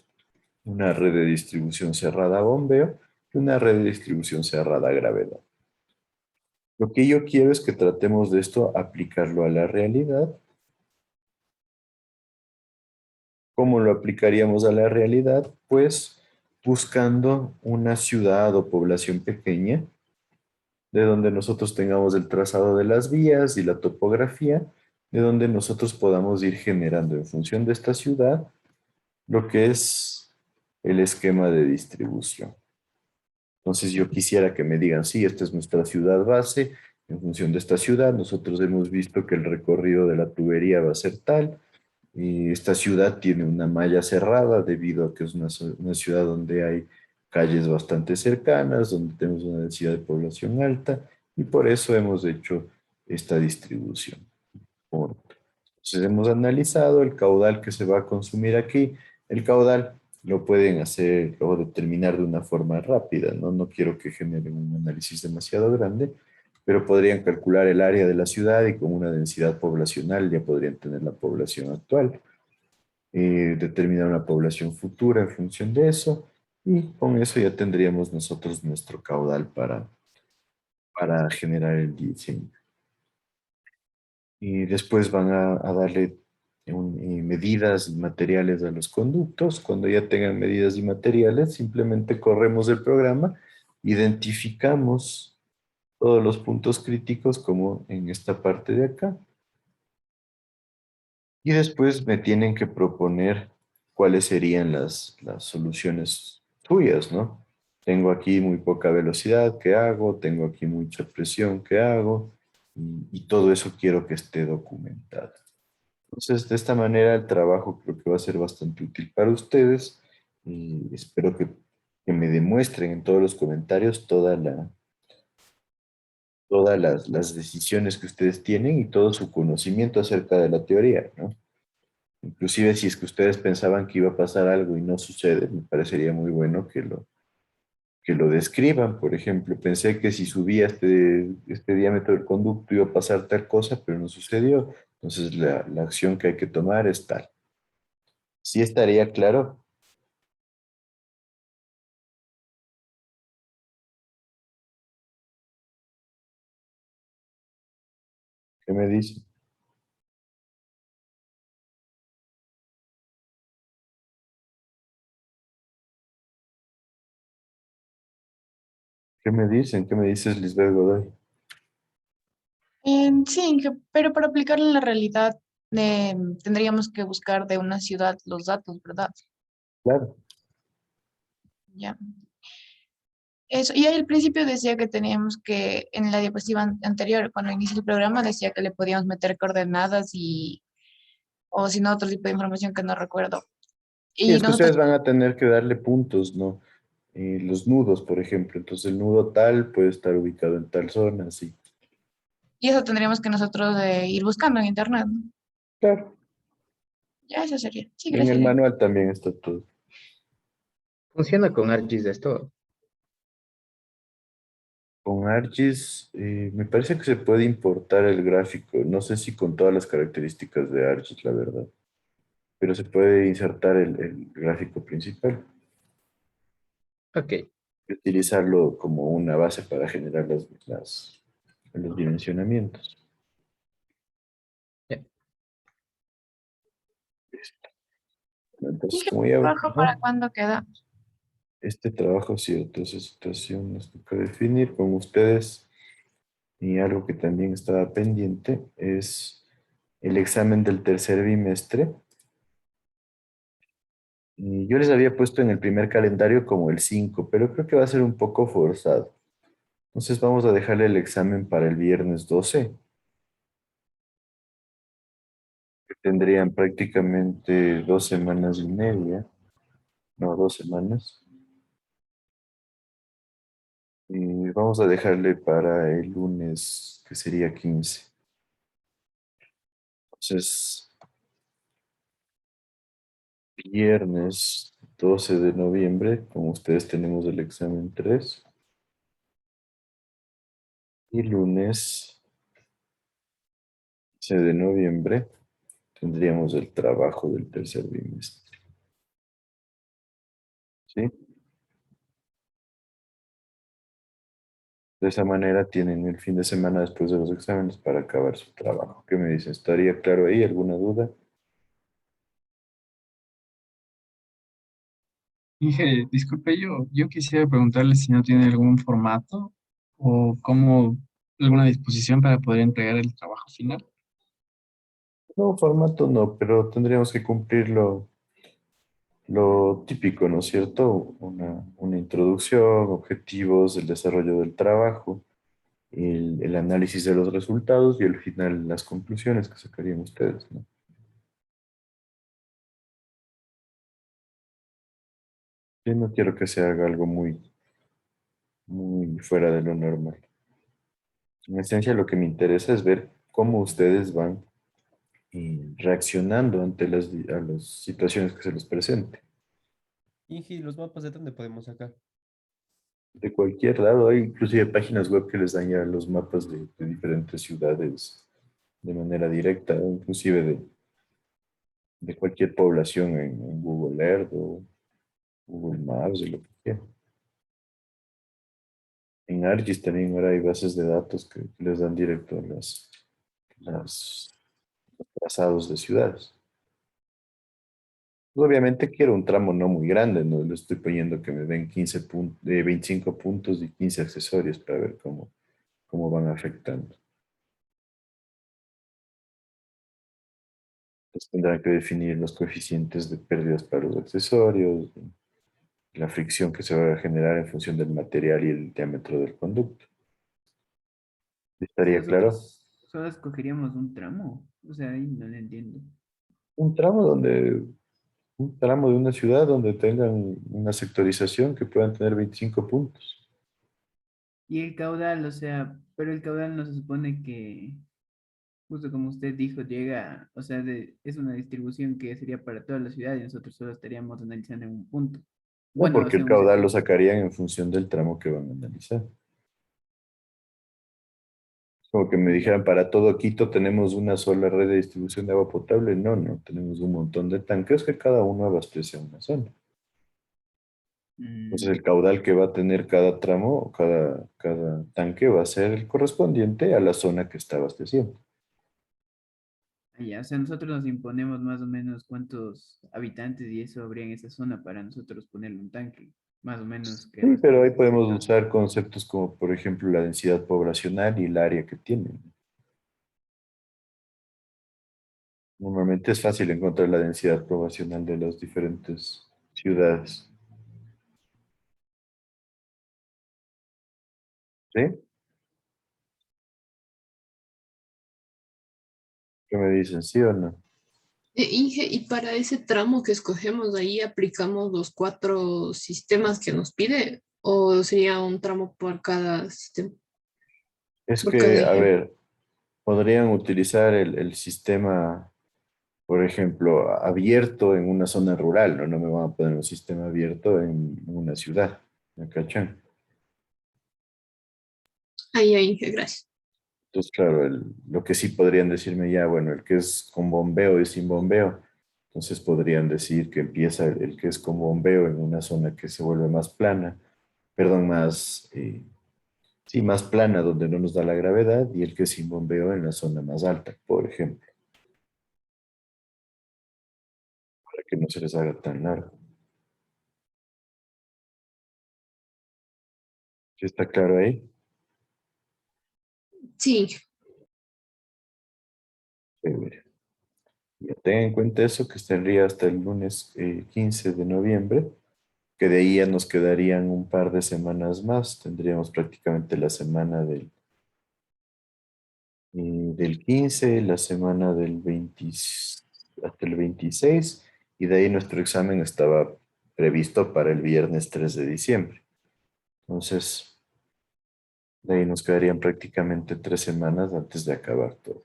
una red de distribución cerrada a bombeo y una red de distribución cerrada a gravedad. Lo que yo quiero es que tratemos de esto, aplicarlo a la realidad. ¿Cómo lo aplicaríamos a la realidad? Pues buscando una ciudad o población pequeña de donde nosotros tengamos el trazado de las vías y la topografía, de donde nosotros podamos ir generando en función de esta ciudad lo que es el esquema de distribución. Entonces yo quisiera que me digan, sí, esta es nuestra ciudad base, en función de esta ciudad, nosotros hemos visto que el recorrido de la tubería va a ser tal, y esta ciudad tiene una malla cerrada debido a que es una ciudad donde hay calles bastante cercanas, donde tenemos una densidad de población alta, y por eso hemos hecho esta distribución. Entonces hemos analizado el caudal que se va a consumir aquí. El caudal lo pueden hacer o determinar de una forma rápida, ¿no? No quiero que generen un análisis demasiado grande, pero podrían calcular el área de la ciudad y con una densidad poblacional ya podrían tener la población actual, determinar una población futura en función de eso, y con eso ya tendríamos nosotros nuestro caudal para generar el diseño. Y después van a darle medidas y materiales a los conductos. Cuando ya tengan medidas y materiales, simplemente corremos el programa, identificamos todos los puntos críticos como en esta parte de acá. Y después me tienen que proponer cuáles serían las soluciones tuyas, ¿no? Tengo aquí muy poca velocidad, ¿qué hago? Tengo aquí mucha presión, ¿qué hago? Y todo eso quiero que esté documentado. Entonces, de esta manera el trabajo creo que va a ser bastante útil para ustedes, y espero que me demuestren en todos los comentarios todas las decisiones que ustedes tienen y todo su conocimiento acerca de la teoría, ¿no? Inclusive si es que ustedes pensaban que iba a pasar algo y no sucede, me parecería muy bueno que lo describan. Por ejemplo, pensé que si subía este diámetro del conducto iba a pasar tal cosa, pero no sucedió. Entonces la acción que hay que tomar es tal. ¿Sí estaría claro? ¿Qué me dicen? ¿Qué me dicen? ¿Qué me dices, Lisbeth Godoy? Sí, pero para aplicarlo en la realidad tendríamos que buscar de una ciudad los datos, ¿verdad? Claro. Ya. Eso. Y ahí al principio decía que teníamos que, en la diapositiva anterior, cuando inició el programa, decía que le podíamos meter coordenadas o si no, otro tipo de información que no recuerdo. Sí, Y es que ustedes nosotros, van a tener que darle puntos, ¿no? Los nudos, por ejemplo. Entonces el nudo tal puede estar ubicado en tal zona, sí. y eso tendríamos que nosotros ir buscando en internet, ¿no? Claro. Ya, eso sería. Sí, En el gracias. manual también está todo. ¿Funciona con ArcGIS esto? Con ArcGIS, me parece que se puede importar el gráfico. No sé si con todas las características de ArcGIS, la verdad. Pero se puede insertar el gráfico principal. Ok. Y utilizarlo como una base para generar los dimensionamientos. Ya. Entonces, ¿Y qué como ya... trabajo para ajá, cuándo queda? este trabajo, cierto, esa situación nos toca definir con ustedes. Y algo que también estaba pendiente es el examen del tercer bimestre. Y yo les había puesto en el primer calendario como el 5, pero creo que va a ser un poco forzado. Entonces vamos a dejarle el examen para el viernes 12, que tendrían prácticamente 2 semanas y media, no, 2 semanas. Y vamos a dejarle para el lunes, que sería 15. Entonces, viernes 12 de noviembre, como ustedes tenemos el examen 3. Y lunes 15 de noviembre tendríamos el trabajo del tercer bimestre. ¿Sí? De esa manera tienen el fin de semana después de los exámenes para acabar su trabajo. ¿Qué me dicen? ¿Estaría claro ahí? ¿Alguna duda? Inge, disculpe, yo quisiera preguntarle si no tiene algún formato o cómo alguna disposición para poder entregar el trabajo final. No, formato no, pero tendríamos que cumplir lo típico, ¿no es cierto? Una introducción, objetivos, el desarrollo del trabajo, el análisis de los resultados y al final las conclusiones que sacarían ustedes, ¿no? Yo no quiero que se haga algo muy fuera de lo normal. En esencia, lo que me interesa es ver cómo ustedes van reaccionando ante a las situaciones que se les presenten. Ingi, ¿los mapas de dónde podemos sacar? De cualquier lado, hay inclusive páginas web que les dan ya los mapas de diferentes ciudades de manera directa, o inclusive de cualquier población en Google Earth o Google Maps, o lo que quieran. En ArcGIS también ahora hay bases de datos que les dan directo a los trazados de ciudades. Pues obviamente quiero un tramo no muy grande, no le estoy poniendo que me den 25 puntos y 15 accesorios para ver cómo van afectando. Entonces tendrán que definir los coeficientes de pérdidas para los accesorios, la fricción que se va a generar en función del material y el diámetro del conducto. O sea, ¿Estaría claro? nosotros solo escogeríamos un tramo. O sea, ahí no le entiendo. Un tramo un tramo de una ciudad donde tengan una sectorización que puedan tener 25 puntos. Y el caudal, o sea, pero el caudal no se supone que, justo como usted dijo, llega, o sea, es una distribución que sería para toda la ciudad y nosotros solo estaríamos analizando en un punto. No, Bueno, o porque sea, el un caudal lo sector. sacarían en función del tramo que van a analizar. Como que me dijeran, para todo Quito tenemos una sola red de distribución de agua potable. No, no, tenemos un montón de tanques que cada uno abastece a una zona. Entonces el caudal que va a tener cada tramo o cada tanque va a ser el correspondiente a la zona que está abasteciendo. Ya, o sea, nosotros nos imponemos más o menos cuántos habitantes y eso habría en esa zona para nosotros ponerle un tanque, más o menos que Sí, pero ahí abastezca ese podemos sector. usar conceptos como, por ejemplo, la densidad poblacional y el área que tienen. Normalmente es fácil encontrar la densidad poblacional de las diferentes ciudades. ¿Sí? ¿Qué me dicen? ¿Sí o no? Inge, y para ese tramo que escogemos ahí aplicamos los 4 sistemas que nos pide, o sería un tramo por cada sistema, Es por cada que, a ejemplo. ver, podrían utilizar el sistema, por ejemplo, abierto en una zona rural, ¿no? No me van a poner un sistema abierto en una ciudad, ¿me cachan? Ahí, Inge, gracias. Entonces, claro, lo que sí podrían decirme ya, bueno, el que es con bombeo y sin bombeo, entonces podrían decir que empieza el que es con bombeo en una zona que se vuelve más plana, perdón, sí, más plana donde no nos da la gravedad y el que es sin bombeo en la zona más alta, por ejemplo, para que no se les haga tan largo. ¿Sí está claro ahí? Sí, Chévere. Ya tengan en cuenta eso, que estaría hasta el lunes 15 de noviembre, que de ahí ya nos quedarían un par de semanas más. Tendríamos prácticamente la semana del 15, la semana del 20 hasta el 26, y de ahí nuestro examen estaba previsto para el viernes 3 de diciembre. Entonces, de ahí nos quedarían prácticamente 3 semanas antes de acabar todo.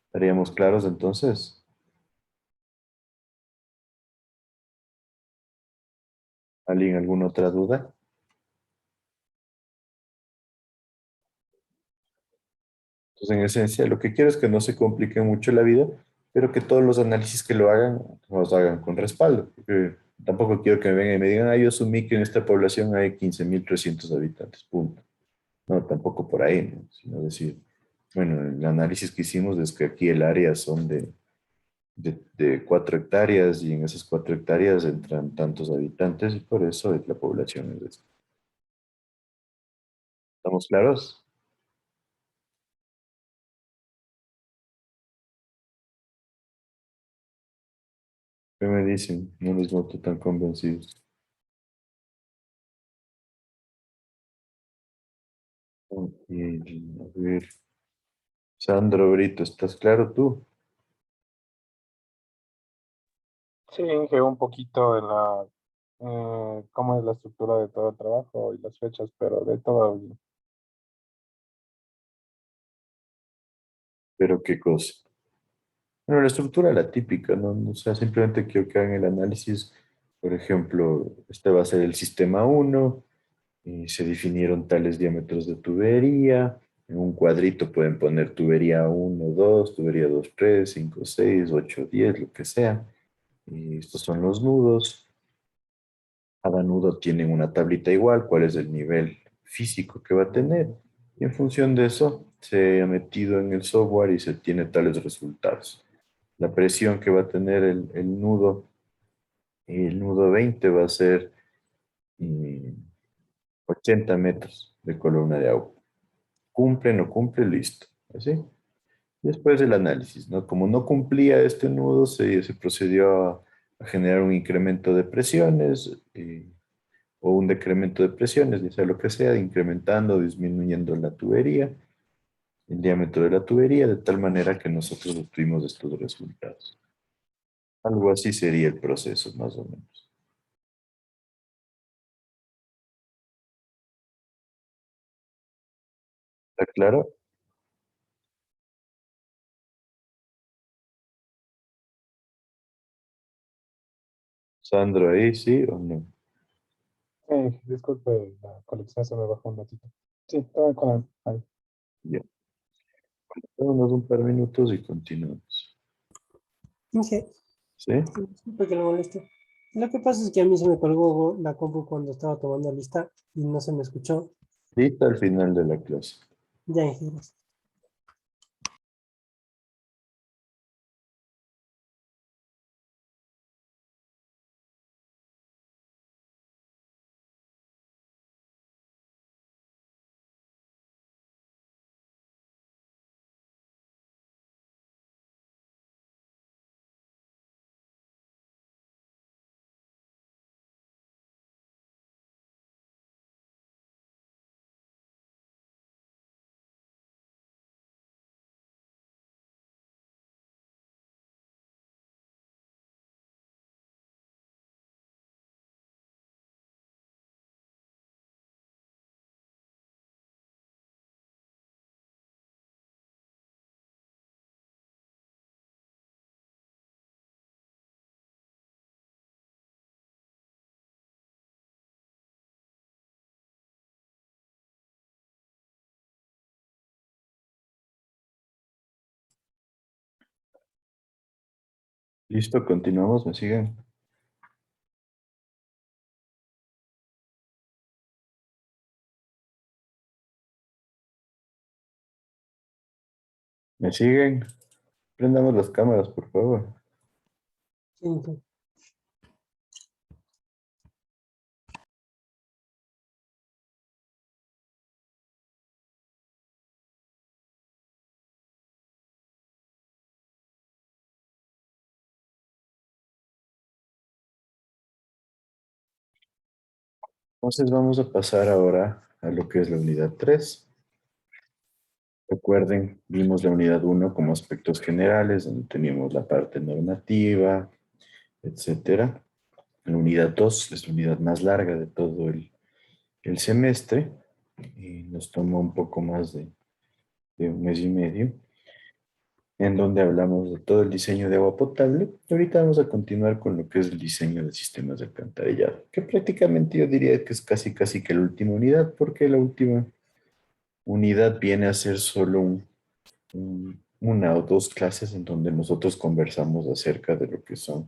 ¿Estaríamos claros entonces? ¿Alguien alguna otra duda? Entonces, en esencia, lo que quiero es que no se complique mucho la vida, pero que todos los análisis que lo hagan, los hagan con respaldo. Porque tampoco quiero que me vengan y me digan, yo asumí que en esta población hay 15.300 habitantes, punto. No, tampoco por ahí, ¿no? Sino decir, bueno, el análisis que hicimos es que aquí el área son de 4 hectáreas y en esas 4 hectáreas entran tantos habitantes y por eso la población es esta. ¿Estamos claros? ¿Qué me dicen? No les noto tan convencidos. A ver. Sandro Brito, ¿estás claro tú? Sí, Inge, un poquito de cómo es la estructura de todo el trabajo y las fechas, pero de todo bien. Pero qué cosa. Bueno, la estructura, la típica, ¿no? O sea, simplemente quiero que hagan el análisis. Por ejemplo, este va a ser el sistema uno. Y se definieron tales diámetros de tubería. En un cuadrito pueden poner tubería uno 2 tubería 2 3 5 6 8 10 lo que sea. Y estos son los nudos. Cada nudo tiene una tablita igual, cuál es el nivel físico que va a tener. Y en función de eso, se ha metido en el software y se tiene tales resultados. La presión que va a tener el nudo 20 va a ser mm, 80 metros de columna de agua. Cumple, no cumple, listo. ¿Así? Después el análisis, ¿no? Como no cumplía este nudo, se procedió a generar un incremento de presiones o un decremento de presiones, ya sea lo que sea, incrementando o disminuyendo la tubería, el diámetro de la tubería, de tal manera que nosotros obtuvimos estos resultados. Algo así sería el proceso, más o menos. ¿Está claro? Sandro, ahí sí o no. Disculpe, la conexión se me bajó un ratito. Sí, estaba con ahí. Ya. Dámonos un par de minutos y continuamos. Inge, ¿Sí? disculpe que lo moleste. Lo que pasa es que a mí se me colgó la compu cuando estaba tomando lista y no se me escuchó. Lista al final de la clase. Ya, Inge. Gracias. Listo, continuamos, ¿me siguen? ¿Me siguen? Prendamos las cámaras, por favor. Sí, Inge. Entonces vamos a pasar ahora a lo que es la unidad 3. Recuerden, vimos la unidad 1 como aspectos generales, donde teníamos la parte normativa, etcétera. La unidad 2 es la unidad más larga de todo el semestre y nos tomó un poco más de un mes y medio, en donde hablamos de todo el diseño de agua potable. Y ahorita vamos a continuar con lo que es el diseño de sistemas de alcantarillado, que prácticamente yo diría que es casi que la última unidad, porque la última unidad viene a ser solo una o dos clases en donde nosotros conversamos acerca de lo que son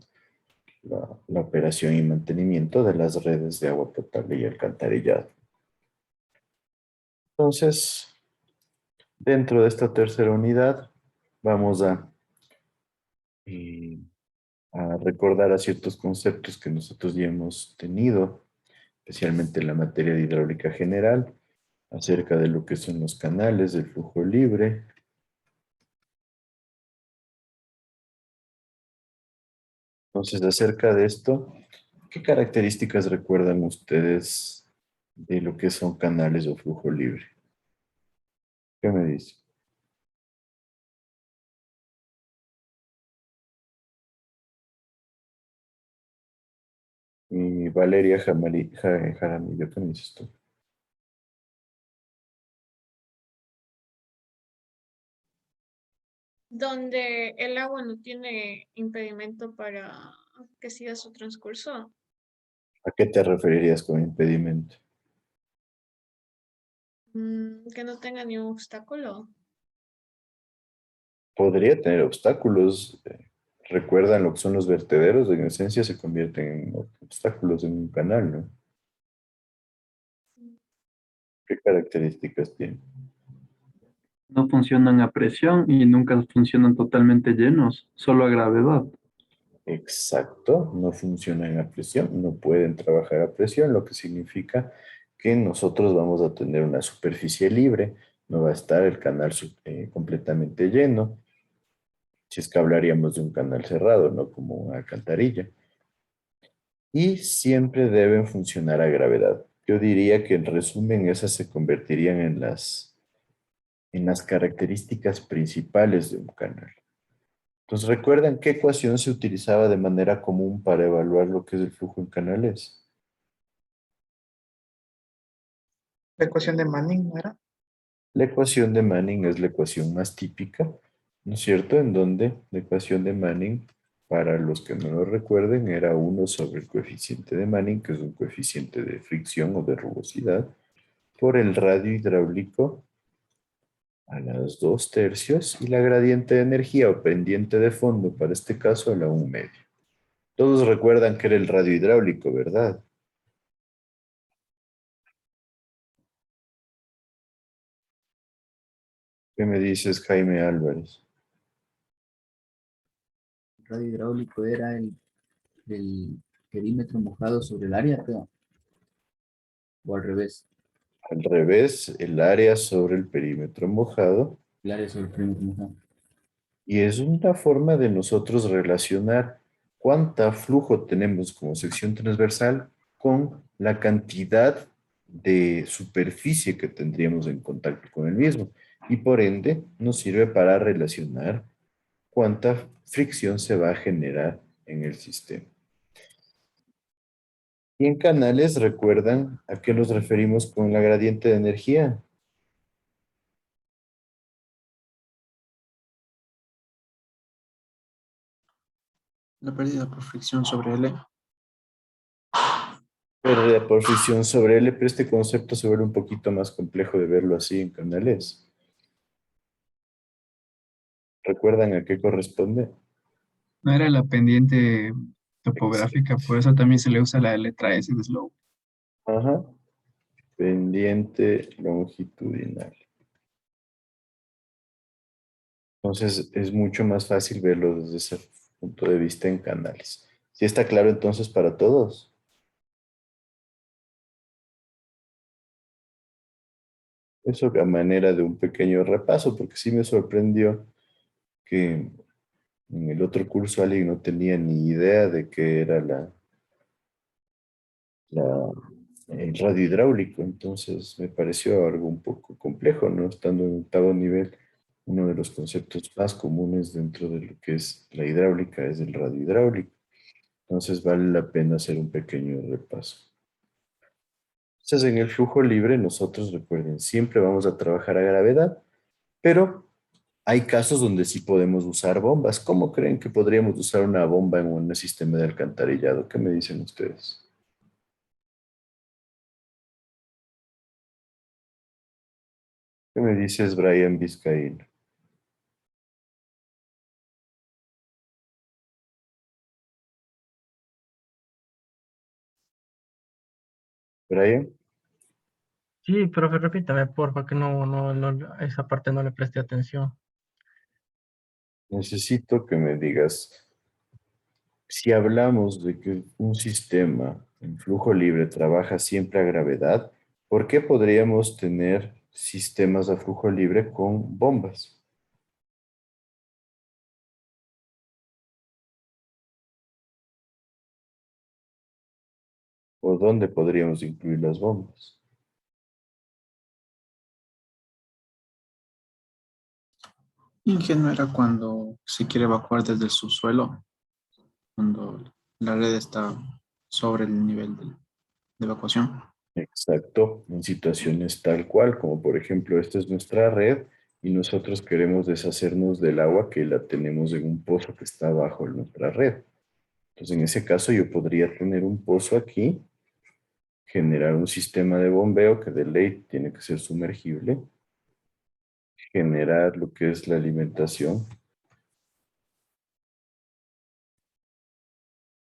la operación y mantenimiento de las redes de agua potable y alcantarillado. Entonces, dentro de esta tercera unidad, vamos eh, a recordar a ciertos conceptos que nosotros ya hemos tenido, especialmente en la materia de hidráulica general, acerca de lo que son los canales del flujo libre. Entonces, acerca de esto, ¿qué características recuerdan ustedes de lo que son canales o flujo libre? ¿Qué me dice? Y Valeria Jaramillo, ¿qué me dices tú? Donde el agua no tiene impedimento para que siga su transcurso. ¿A qué te referirías con impedimento? Que no tenga ni un obstáculo. Podría tener obstáculos. ¿Recuerdan lo que son los vertederos? En esencia se convierten en obstáculos en un canal, ¿no? ¿Qué características tiene? No funcionan a presión y nunca funcionan totalmente llenos, solo a gravedad. Exacto, no funcionan a presión, no pueden trabajar a presión, lo que significa que nosotros vamos a tener una superficie libre, no va a estar el canal completamente lleno, si es que hablaríamos de un canal cerrado, no como una alcantarilla. Y siempre deben funcionar a gravedad. Yo diría que en resumen esas se convertirían en las características principales de un canal. Entonces, ¿recuerdan qué ecuación se utilizaba de manera común para evaluar lo que es el flujo en canales? La ecuación de Manning, ¿no era? La ecuación de Manning es la ecuación más típica, ¿no es cierto? En donde la ecuación de Manning, para los que no lo recuerden, era 1 sobre el coeficiente de Manning, que es un coeficiente de fricción o de rugosidad, por el radio hidráulico a las 2/3 y la gradiente de energía o pendiente de fondo, para este caso, a la 1/2. Todos recuerdan que era el radio hidráulico, ¿verdad? ¿Qué me dices, Jaime Álvarez? El radio hidráulico era el perímetro mojado sobre el área, creo. O al revés. Al revés, el área sobre el perímetro mojado. El área sobre el perímetro mojado. Y es una forma de nosotros relacionar cuánta flujo tenemos como sección transversal con la cantidad de superficie que tendríamos en contacto con el mismo. Y por ende nos sirve para relacionar cuánta fricción se va a generar en el sistema. Y en canales, ¿recuerdan a qué nos referimos con la gradiente de energía? La pérdida por fricción sobre L. Pérdida por fricción sobre L, pero este concepto se vuelve un poquito más complejo de verlo así en canales. ¿Recuerdan a qué corresponde? No era la pendiente topográfica, por eso también se le usa la letra S de slope. Ajá. Pendiente longitudinal. Entonces es mucho más fácil verlo desde ese punto de vista en canales. ¿Sí está claro entonces para todos? Eso a manera de un pequeño repaso, porque sí me sorprendió que en el otro curso alguien no tenía ni idea de qué era el radio hidráulico, entonces me pareció algo un poco complejo, ¿no? Estando en 8º nivel, uno de los conceptos más comunes dentro de lo que es la hidráulica es el radio hidráulico. Entonces vale la pena hacer un pequeño repaso. Entonces en el flujo libre nosotros, recuerden, siempre vamos a trabajar a gravedad, pero hay casos donde sí podemos usar bombas. ¿Cómo creen que podríamos usar una bomba en un sistema de alcantarillado? ¿Qué me dicen ustedes? ¿Qué me dices, Brian Vizcaíno? Brian, Sí, profe, repítame, porfa, que esa parte no le presté atención. necesito que me digas, si hablamos de que un sistema en flujo libre trabaja siempre a gravedad, ¿por qué podríamos tener sistemas a flujo libre con bombas? ¿O dónde podríamos incluir las bombas? Ingenuo era cuando se quiere evacuar desde el subsuelo, cuando la red está sobre el nivel de evacuación. Exacto, en situaciones tal cual, como por ejemplo, esta es nuestra red y nosotros queremos deshacernos del agua que la tenemos en un pozo que está bajo nuestra red. Entonces, en ese caso, yo podría tener un pozo aquí, generar un sistema de bombeo que de ley tiene que ser sumergible, generar lo que es la alimentación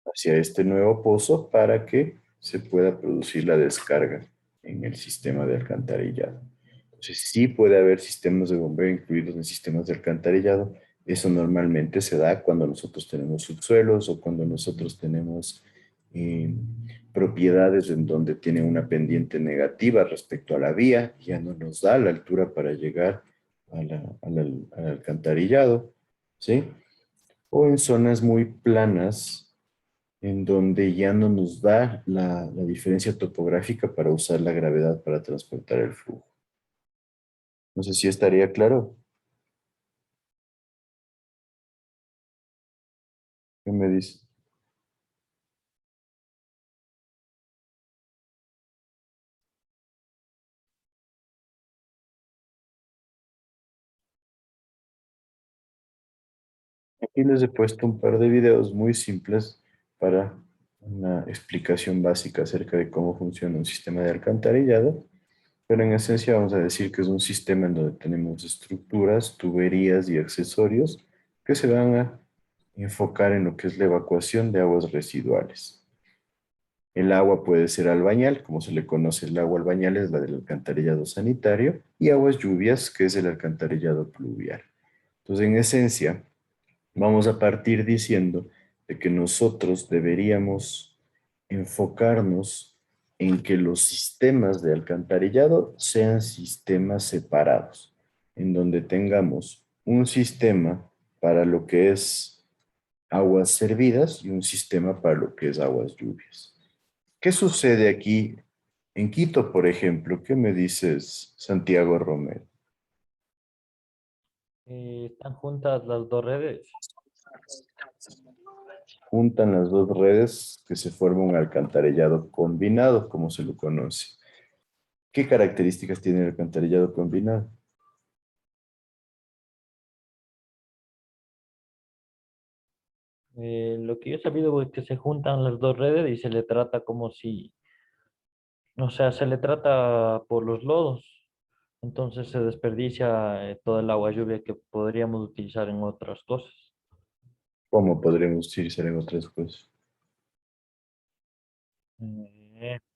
hacia este nuevo pozo para que se pueda producir la descarga en el sistema de alcantarillado. Entonces, sí puede haber sistemas de bombeo incluidos en sistemas de alcantarillado. Eso normalmente se da cuando nosotros tenemos subsuelos o cuando nosotros tenemos propiedades en donde tiene una pendiente negativa respecto a la vía, ya no nos da la altura para llegar al alcantarillado, ¿sí? O en zonas muy planas en donde ya no nos da la diferencia topográfica para usar la gravedad para transportar el flujo. No sé si estaría claro. ¿Qué me dice? Aquí les he puesto un par de videos muy simples para una explicación básica acerca de cómo funciona un sistema de alcantarillado, pero en esencia vamos a decir que es un sistema en donde tenemos estructuras, tuberías y accesorios que se van a enfocar en lo que es la evacuación de aguas residuales. El agua puede ser albañal, como se le conoce el agua albañal es la del alcantarillado sanitario, y aguas lluvias, que es el alcantarillado pluvial. Entonces, en esencia, vamos a partir diciendo de que nosotros deberíamos enfocarnos en que los sistemas de alcantarillado sean sistemas separados, en donde tengamos un sistema para lo que es aguas servidas y un sistema para lo que es aguas lluvias. ¿Qué sucede aquí en Quito, por ejemplo? ¿Qué me dices, Santiago Romero? Están juntas las dos redes. Juntan las dos redes que se forma un alcantarillado combinado, como se lo conoce. ¿Qué características tiene el alcantarillado combinado? Lo que yo he sabido es que se juntan las dos redes y se le trata como si, o sea, se le trata por los lodos. Entonces se desperdicia toda el agua lluvia que podríamos utilizar en otras cosas. ¿Cómo podremos utilizar en otras cosas?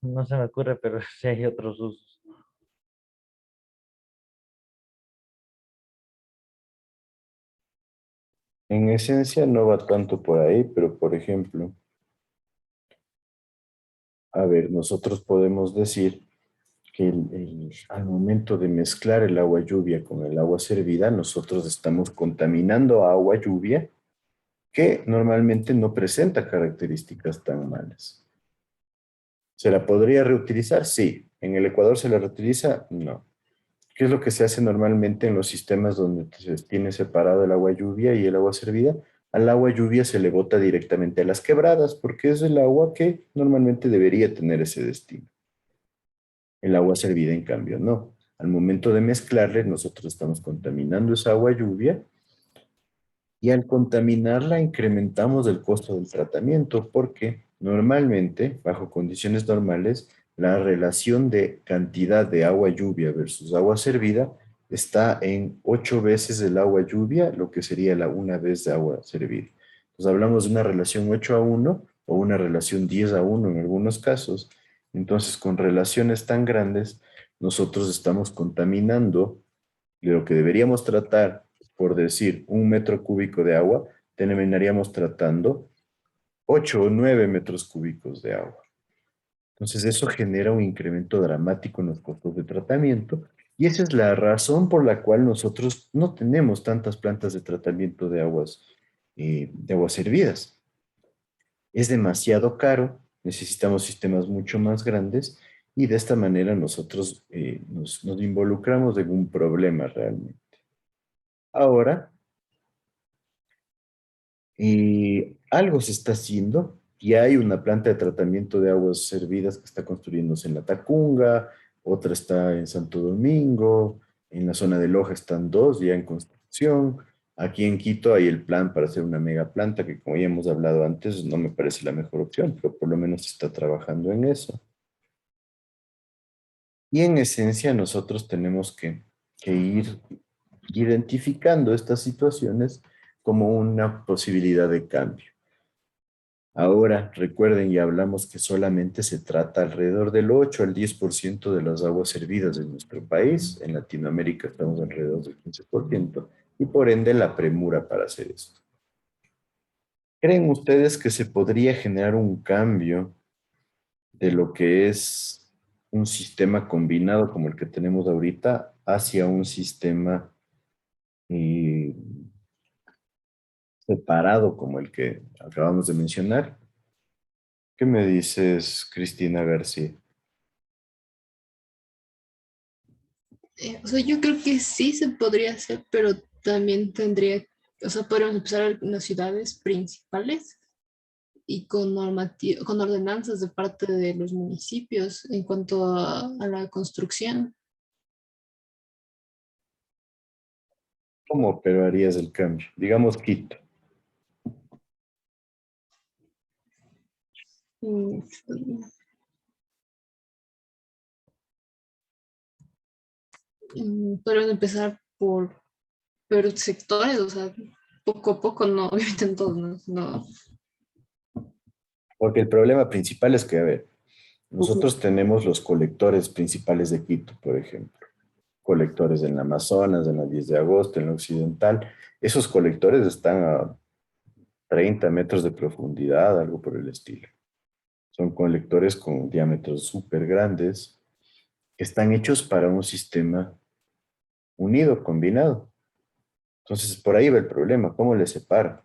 No se me ocurre, pero sí hay otros usos. En esencia no va tanto por ahí, pero por ejemplo, a ver, nosotros podemos decir que al momento de mezclar el agua lluvia con el agua servida, nosotros estamos contaminando agua lluvia que normalmente no presenta características tan malas. ¿Se la podría reutilizar? Sí. ¿En el Ecuador se la reutiliza? No. ¿Qué es lo que se hace normalmente en los sistemas donde se tiene separado el agua lluvia y el agua servida? Al agua lluvia se le bota directamente a las quebradas porque es el agua que normalmente debería tener ese destino. El agua servida, en cambio, no. Al momento de mezclarle, nosotros estamos contaminando esa agua lluvia y al contaminarla incrementamos el costo del tratamiento porque normalmente, bajo condiciones normales, la relación de cantidad de agua lluvia versus agua servida está en 8 veces el agua lluvia, lo que sería la una vez de agua servida. Entonces hablamos de una relación 8:1 o una relación 10:1 en algunos casos. Entonces, con relaciones tan grandes, nosotros estamos contaminando de lo que deberíamos tratar, por decir, 1 metro cúbico de agua, terminaríamos tratando 8 o 9 metros cúbicos de agua. Entonces eso genera un incremento dramático en los costos de tratamiento y esa es la razón por la cual nosotros no tenemos tantas plantas de tratamiento de aguas hervidas. Es demasiado caro, necesitamos sistemas mucho más grandes y de esta manera nosotros nos involucramos en un problema realmente. Ahora, algo se está haciendo y hay una planta de tratamiento de aguas servidas que está construyéndose en La Tacunga, otra está en Santo Domingo, en la zona de Loja están dos ya en construcción. Aquí en Quito hay el plan para hacer una mega planta que, como ya hemos hablado antes, no me parece la mejor opción, pero por lo menos se está trabajando en eso. Y en esencia nosotros tenemos que ir identificando estas situaciones como una posibilidad de cambio. Ahora, recuerden, ya hablamos que solamente se trata alrededor del 8 al 10% de las aguas servidas en nuestro país. En Latinoamérica estamos alrededor del 15% y por ende la premura para hacer esto. ¿Creen ustedes que se podría generar un cambio de lo que es un sistema combinado como el que tenemos ahorita hacia un sistema separado como el que acabamos de mencionar? ¿Qué me dices, Cristina García? O sea, yo creo que sí se podría hacer, pero también tendría, o sea, podríamos empezar en las ciudades principales y con ordenanzas de parte de los municipios en cuanto a la construcción. ¿Cómo operarías el cambio? Digamos Quito. Mm, Podríamos empezar por sectores, o sea, poco a poco, no, obviamente en todos, no, no. Porque el problema principal es que, a ver, nosotros tenemos los colectores principales de Quito, por ejemplo. Colectores en la Amazonas, en la 10 de agosto, en la Occidental. Esos colectores están a 30 metros de profundidad, algo por el estilo. Son colectores con diámetros súper grandes que están hechos para un sistema unido, combinado. Entonces, por ahí va el problema, ¿cómo les separa?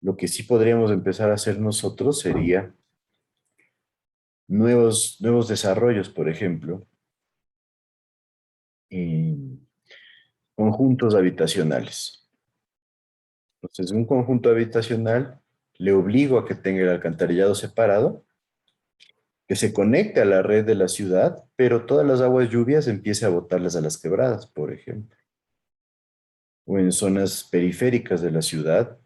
Lo que sí podríamos empezar a hacer nosotros sería nuevos desarrollos, por ejemplo, en conjuntos habitacionales. Entonces, un conjunto habitacional le obligo a que tenga el alcantarillado separado, que se conecte a la red de la ciudad, pero todas las aguas lluvias empiece a botarlas a las quebradas, por ejemplo. O en zonas periféricas de la ciudad,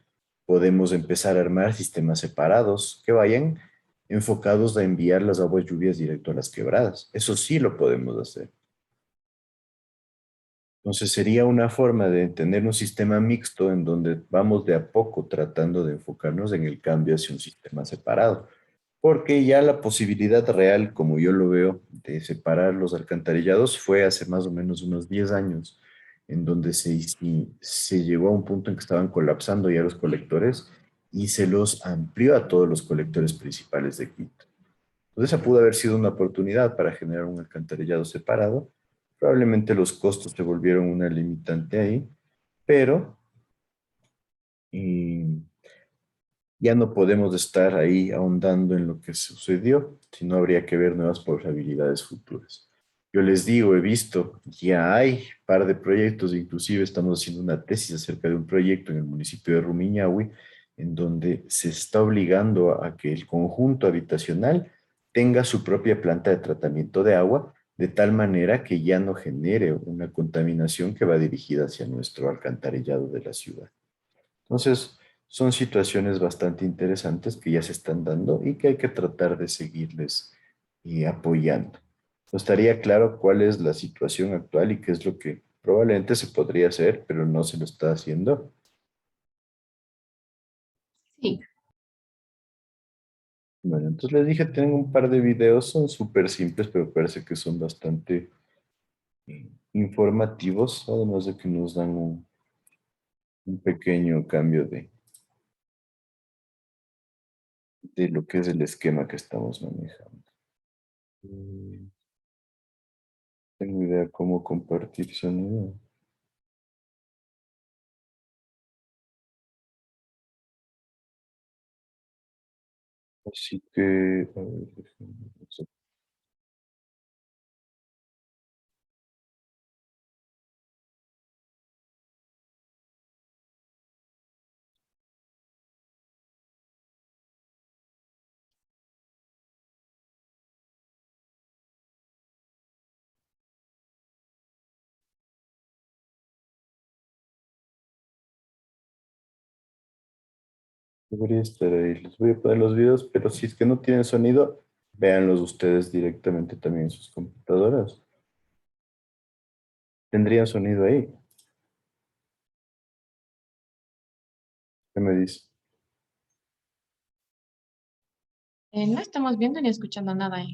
podemos empezar a armar sistemas separados que vayan enfocados a enviar las aguas lluvias directo a las quebradas. Eso sí lo podemos hacer. Entonces sería una forma de tener un sistema mixto en donde vamos de a poco tratando de enfocarnos en el cambio hacia un sistema separado. Porque ya la posibilidad real, como yo lo veo, de separar los alcantarillados fue hace más o menos unos 10 años, en donde se llegó a un punto en que estaban colapsando ya los colectores y se los amplió a todos los colectores principales de Quito. Entonces esa pudo haber sido una oportunidad para generar un alcantarillado separado. Probablemente los costos se volvieron una limitante ahí, pero ya no podemos estar ahí ahondando en lo que sucedió, sino habría que ver nuevas posibilidades futuras. Yo les digo, he visto, ya hay par de proyectos, inclusive estamos haciendo una tesis acerca de un proyecto en el municipio de Rumiñahui, en donde se está obligando a que el conjunto habitacional tenga su propia planta de tratamiento de agua, de tal manera que ya no genere una contaminación que va dirigida hacia nuestro alcantarillado de la ciudad. Entonces, son situaciones bastante interesantes que ya se están dando y que hay que tratar de seguirles apoyando. No estaría claro cuál es la situación actual y qué es lo que probablemente se podría hacer, pero no se lo está haciendo. Sí. Bueno, entonces les dije, tengo un par de videos, son súper simples, pero parece que son bastante informativos, además de que nos dan un pequeño cambio de lo que es el esquema que estamos manejando. Tengo idea cómo compartir sonido. Así que, a ver, déjenme ver. Debería estar ahí. Les voy a poner los videos, pero si es que no tienen sonido, véanlos ustedes directamente también en sus computadoras. ¿Tendrían sonido ahí? ¿Qué me dice? No estamos viendo ni escuchando nada.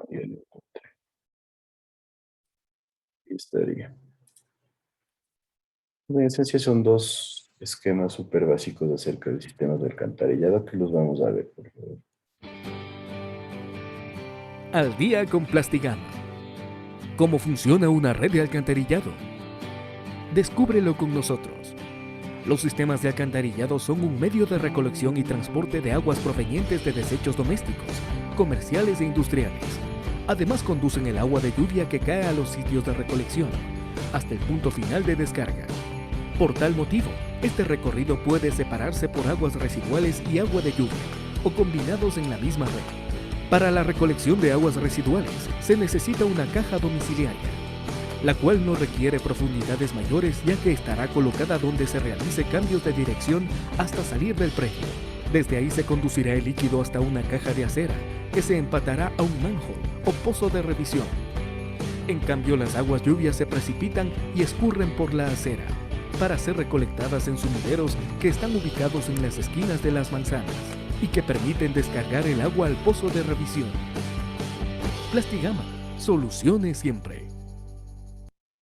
Ya lo encontré. Ahí estaría. En esencia son dos esquemas súper básicos acerca de sistemas de alcantarillado que los vamos a ver, por favor. Al día con Plastigama. ¿Cómo funciona una red de alcantarillado? Descúbrelo con nosotros. Los sistemas de alcantarillado son un medio de recolección y transporte de aguas provenientes de desechos domésticos, comerciales e industriales. Además, conducen el agua de lluvia que cae a los sitios de recolección, hasta el punto final de descarga. Por tal motivo, este recorrido puede separarse por aguas residuales y agua de lluvia, o combinados en la misma red. Para la recolección de aguas residuales, se necesita una caja domiciliaria, la cual no requiere profundidades mayores ya que estará colocada donde se realice cambios de dirección hasta salir del predio. Desde ahí se conducirá el líquido hasta una caja de acera, que se empatará a un manhole o pozo de revisión. En cambio, las aguas lluvias se precipitan y escurren por la acera, para ser recolectadas en sumideros que están ubicados en las esquinas de las manzanas y que permiten descargar el agua al pozo de revisión. Plastigama, soluciones siempre.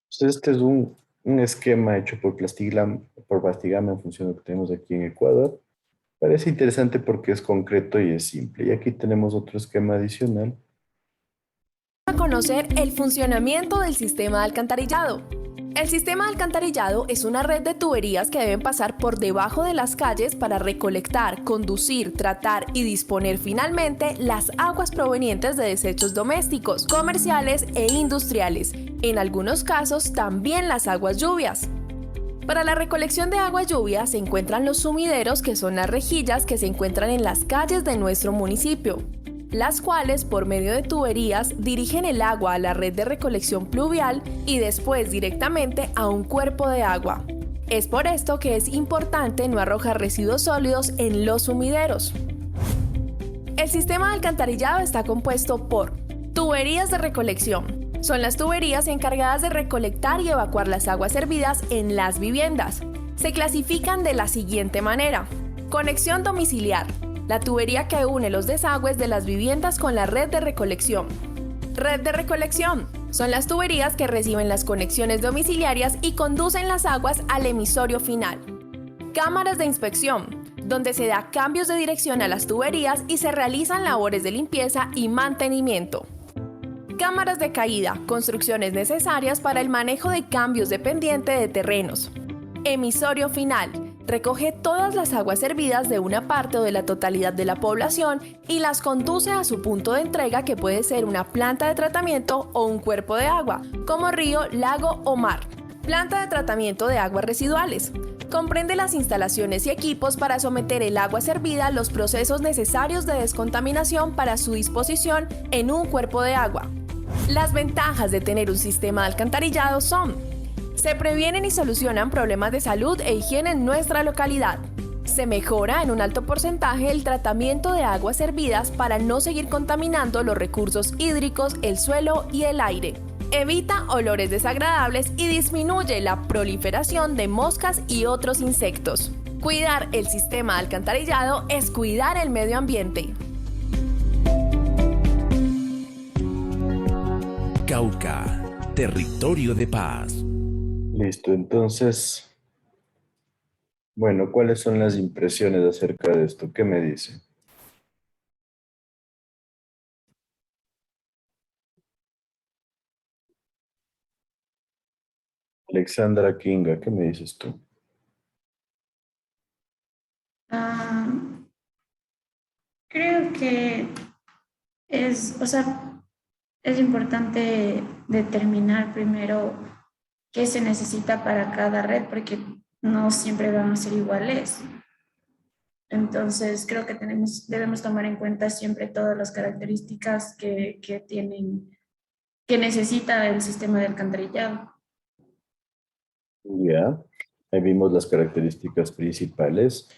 Este es un esquema hecho por Plastigama en función de lo que tenemos aquí en Ecuador. Parece interesante porque es concreto y es simple. Y aquí tenemos otro esquema adicional. A conocer el funcionamiento del sistema de alcantarillado. El sistema de alcantarillado es una red de tuberías que deben pasar por debajo de las calles para recolectar, conducir, tratar y disponer finalmente las aguas provenientes de desechos domésticos, comerciales e industriales. En algunos casos, también las aguas lluvias. Para la recolección de agua lluvia se encuentran los sumideros, que son las rejillas que se encuentran en las calles de nuestro municipio, las cuales por medio de tuberías dirigen el agua a la red de recolección pluvial y después directamente a un cuerpo de agua. Es por esto que es importante no arrojar residuos sólidos en los sumideros. El sistema de alcantarillado está compuesto por tuberías de recolección. Son las tuberías encargadas de recolectar y evacuar las aguas hervidas en las viviendas. Se clasifican de la siguiente manera. Conexión domiciliar. La tubería que une los desagües de las viviendas con la red de recolección. Red de recolección. Son las tuberías que reciben las conexiones domiciliarias y conducen las aguas al emisorio final. Cámaras de inspección, donde se da cambios de dirección a las tuberías y se realizan labores de limpieza y mantenimiento. Cámaras de caída, construcciones necesarias para el manejo de cambios de pendiente de terrenos. Emisorio final. Recoge todas las aguas hervidas de una parte o de la totalidad de la población y las conduce a su punto de entrega, que puede ser una planta de tratamiento o un cuerpo de agua, como río, lago o mar. Planta de tratamiento de aguas residuales. Comprende las instalaciones y equipos para someter el agua servida a los procesos necesarios de descontaminación para su disposición en un cuerpo de agua. Las ventajas de tener un sistema de alcantarillado son: se previenen y solucionan problemas de salud e higiene en nuestra localidad. Se mejora en un alto porcentaje el tratamiento de aguas hervidas para no seguir contaminando los recursos hídricos, el suelo y el aire. Evita olores desagradables y disminuye la proliferación de moscas y otros insectos. Cuidar el sistema de alcantarillado es cuidar el medio ambiente. Cauca, territorio de paz. Listo, entonces Bueno, ¿cuáles son las impresiones acerca de esto? ¿Qué me dice? Alexandra Kinga, ¿qué me dices tú? Ah, creo que o sea, es importante determinar primero qué se necesita para cada red, porque no siempre van a ser iguales. Entonces, creo que debemos tomar en cuenta siempre todas las características que necesita el sistema de alcantarillado. Ya, ahí vimos las características principales.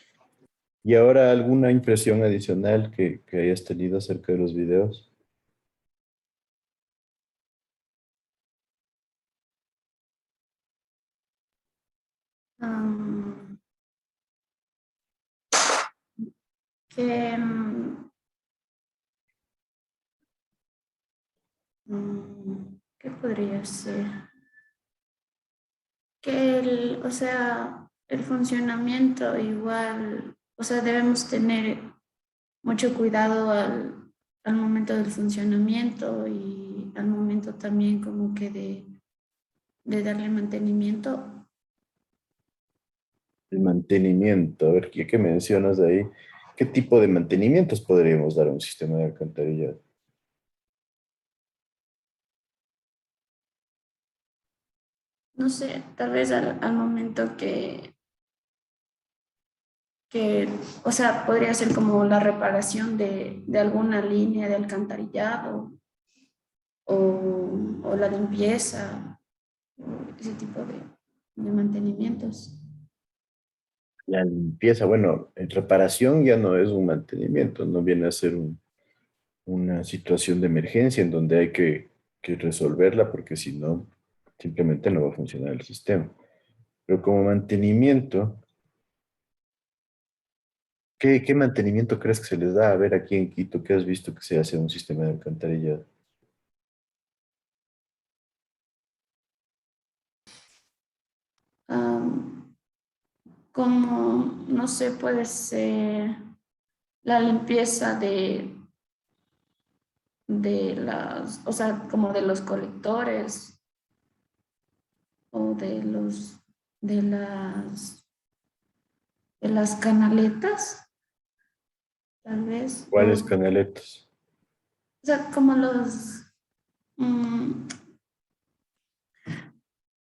¿Y ahora alguna impresión adicional que hayas tenido acerca de los videos? Um, que, ¿qué podría ser? Que o sea, el funcionamiento igual, o sea, debemos tener mucho cuidado al momento del funcionamiento y al momento también como que de darle mantenimiento. El mantenimiento, a ver, ¿qué mencionas ahí? ¿Qué tipo de mantenimientos podríamos dar a un sistema de alcantarillado? No sé, tal vez al momento o sea, podría ser como la reparación de alguna línea de alcantarillado o la limpieza, ese tipo de mantenimientos. La limpieza, bueno, en reparación ya no es un mantenimiento, no viene a ser una situación de emergencia en donde hay que resolverla porque si no, simplemente no va a funcionar el sistema. Pero como mantenimiento, ¿qué mantenimiento crees que se les da? A ver, aquí en Quito, ¿qué has visto que se hace a un sistema de alcantarillado? Como, no sé, puede ser la limpieza o sea, como de los colectores o de las canaletas, tal vez. ¿Cuáles canaletas? O sea, como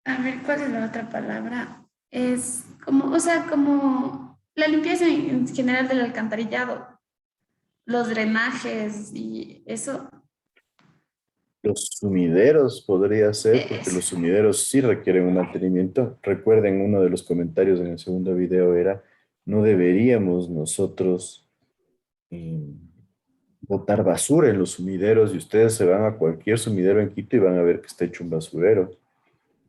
a ver, ¿cuál es la otra palabra? Es como, o sea, como la limpieza en general del alcantarillado, los drenajes y eso. Los sumideros podría ser, porque los sumideros sí requieren un mantenimiento. Recuerden, uno de los comentarios en el segundo video era, no deberíamos nosotros botar basura en los sumideros y ustedes se van a cualquier sumidero en Quito y van a ver que está hecho un basurero.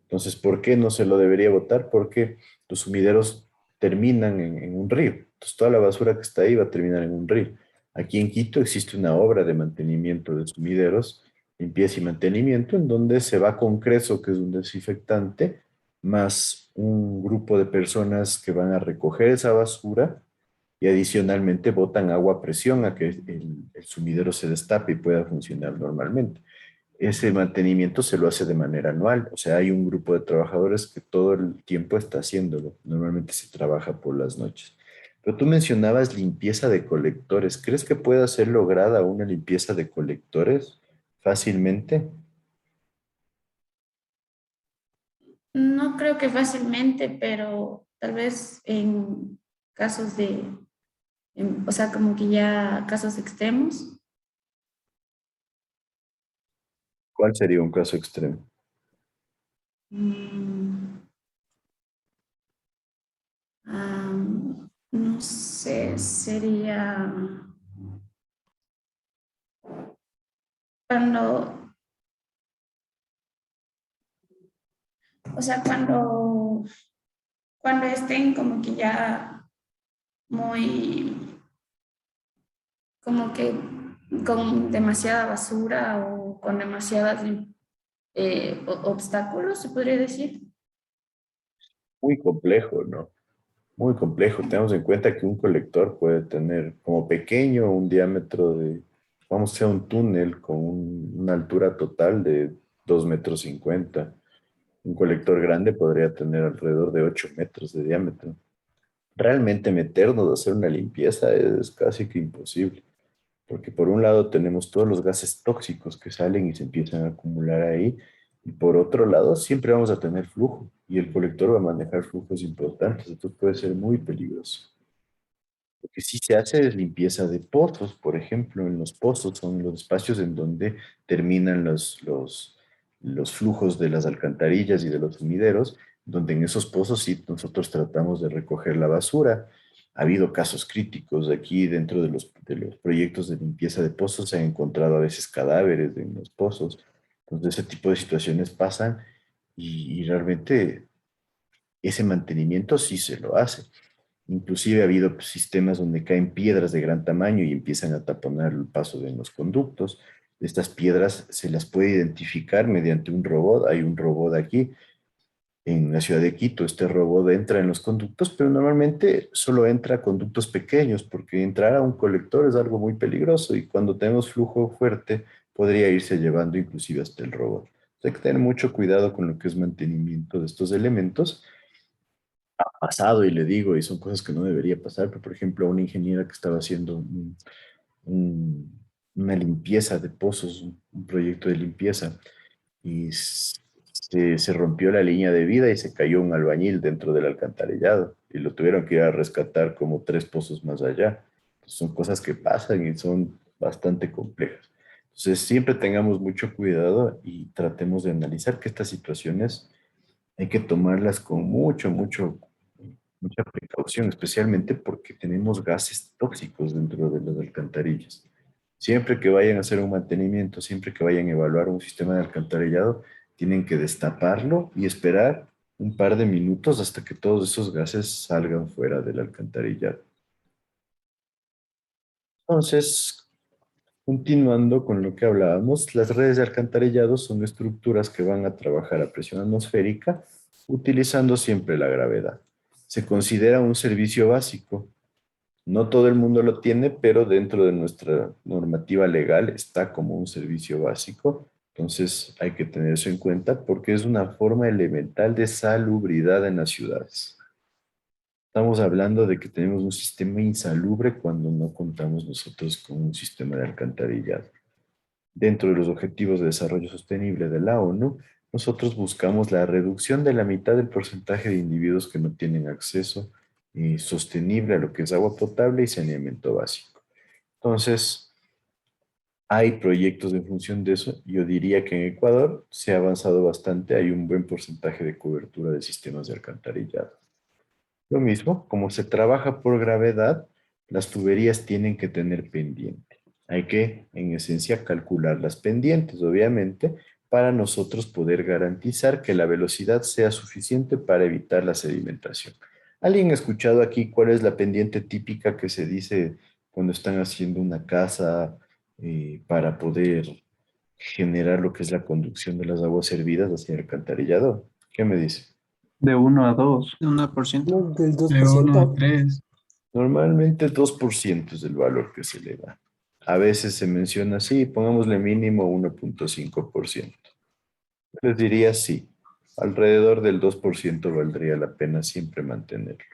Entonces, ¿por qué no se lo debería botar? Porque los sumideros terminan en un río. Entonces, toda la basura que está ahí va a terminar en un río. Aquí en Quito existe una obra de mantenimiento de sumideros, limpieza y mantenimiento, en donde se va con Creso, que es un desinfectante, más un grupo de personas que van a recoger esa basura y adicionalmente botan agua a presión a que el sumidero se destape y pueda funcionar normalmente. Ese mantenimiento se lo hace de manera anual, o sea, hay un grupo de trabajadores que todo el tiempo está haciéndolo. Normalmente se trabaja por las noches. Pero tú mencionabas limpieza de colectores. ¿Crees que pueda ser lograda una limpieza de colectores fácilmente? No creo que fácilmente, pero tal vez en casos o sea, como que ya casos extremos. ¿Cuál sería un caso extremo? No sé, sería cuando, o sea, cuando estén como que ya muy, como que con demasiada basura o con demasiados obstáculos, se podría decir. Muy complejo, ¿no? muy complejo. Tenemos en cuenta que un colector puede tener como pequeño un diámetro de, vamos a hacer un túnel con una altura total de 2,50 metros. Un colector grande podría tener alrededor de 8 metros de diámetro. Realmente meternos a hacer una limpieza es casi que imposible, porque por un lado tenemos todos los gases tóxicos que salen y se empiezan a acumular ahí, y por otro lado siempre vamos a tener flujo, y el colector va a manejar flujos importantes, entonces puede ser muy peligroso. Lo que sí se hace es limpieza de pozos, por ejemplo, en los pozos son los espacios en donde terminan los flujos de las alcantarillas y de los sumideros, donde en esos pozos sí nosotros tratamos de recoger la basura. Ha habido casos críticos aquí dentro de los proyectos de limpieza de pozos, se han encontrado a veces cadáveres en los pozos. Entonces ese tipo de situaciones pasan y realmente ese mantenimiento sí se lo hace. Inclusive ha habido sistemas donde caen piedras de gran tamaño y empiezan a taponar el paso de los conductos. Estas piedras se las puede identificar mediante un robot. Hay un robot aquí en la ciudad de Quito. Este robot entra en los conductos, pero normalmente solo entra a conductos pequeños porque entrar a un colector es algo muy peligroso y cuando tenemos flujo fuerte podría irse llevando inclusive hasta el robot. Hay que tener mucho cuidado con lo que es mantenimiento de estos elementos. Ha pasado y le digo, y son cosas que no debería pasar, pero por ejemplo, una ingeniera que estaba haciendo una limpieza de pozos, un proyecto de limpieza, y se rompió la línea de vida y se cayó un albañil dentro del alcantarillado, y lo tuvieron que ir a rescatar como 3 pozos más allá. Son cosas que pasan y son bastante complejas. Entonces, siempre tengamos mucho cuidado y tratemos de analizar que estas situaciones hay que tomarlas con mucha precaución, especialmente porque tenemos gases tóxicos dentro de las alcantarillas. Siempre que vayan a hacer un mantenimiento, siempre que vayan a evaluar un sistema de alcantarillado, tienen que destaparlo y esperar un par de minutos hasta que todos esos gases salgan fuera del alcantarillado. Entonces, continuando con lo que hablábamos, las redes de alcantarillado son estructuras que van a trabajar a presión atmosférica utilizando siempre la gravedad. Se considera un servicio básico. No todo el mundo lo tiene, pero dentro de nuestra normativa legal está como un servicio básico. Entonces hay que tener eso en cuenta porque es una forma elemental de salubridad en las ciudades. Estamos hablando de que tenemos un sistema insalubre cuando no contamos nosotros con un sistema de alcantarillado. Dentro de los Objetivos de Desarrollo Sostenible de la ONU, nosotros buscamos la reducción de la mitad del porcentaje de individuos que no tienen acceso sostenible a lo que es agua potable y saneamiento básico. Entonces, hay proyectos en función de eso. Yo diría que en Ecuador se ha avanzado bastante, hay un buen porcentaje de cobertura de sistemas de alcantarillado. Lo mismo, como se trabaja por gravedad, las tuberías tienen que tener pendiente. Hay que, en esencia, calcular las pendientes, obviamente, para nosotros poder garantizar que la velocidad sea suficiente para evitar la sedimentación. ¿Alguien ha escuchado aquí cuál es la pendiente típica que se dice cuando están haciendo una casa para poder generar lo que es la conducción de las aguas servidas hacia el alcantarillado? ¿Qué me dice? De 1 a 2. De 1%. No, del De 1 a 2%. 3. Normalmente 2% es el valor que se le da. A veces se menciona así, pongámosle mínimo 1,5%. Les diría sí, alrededor del 2% valdría la pena siempre mantenerlo.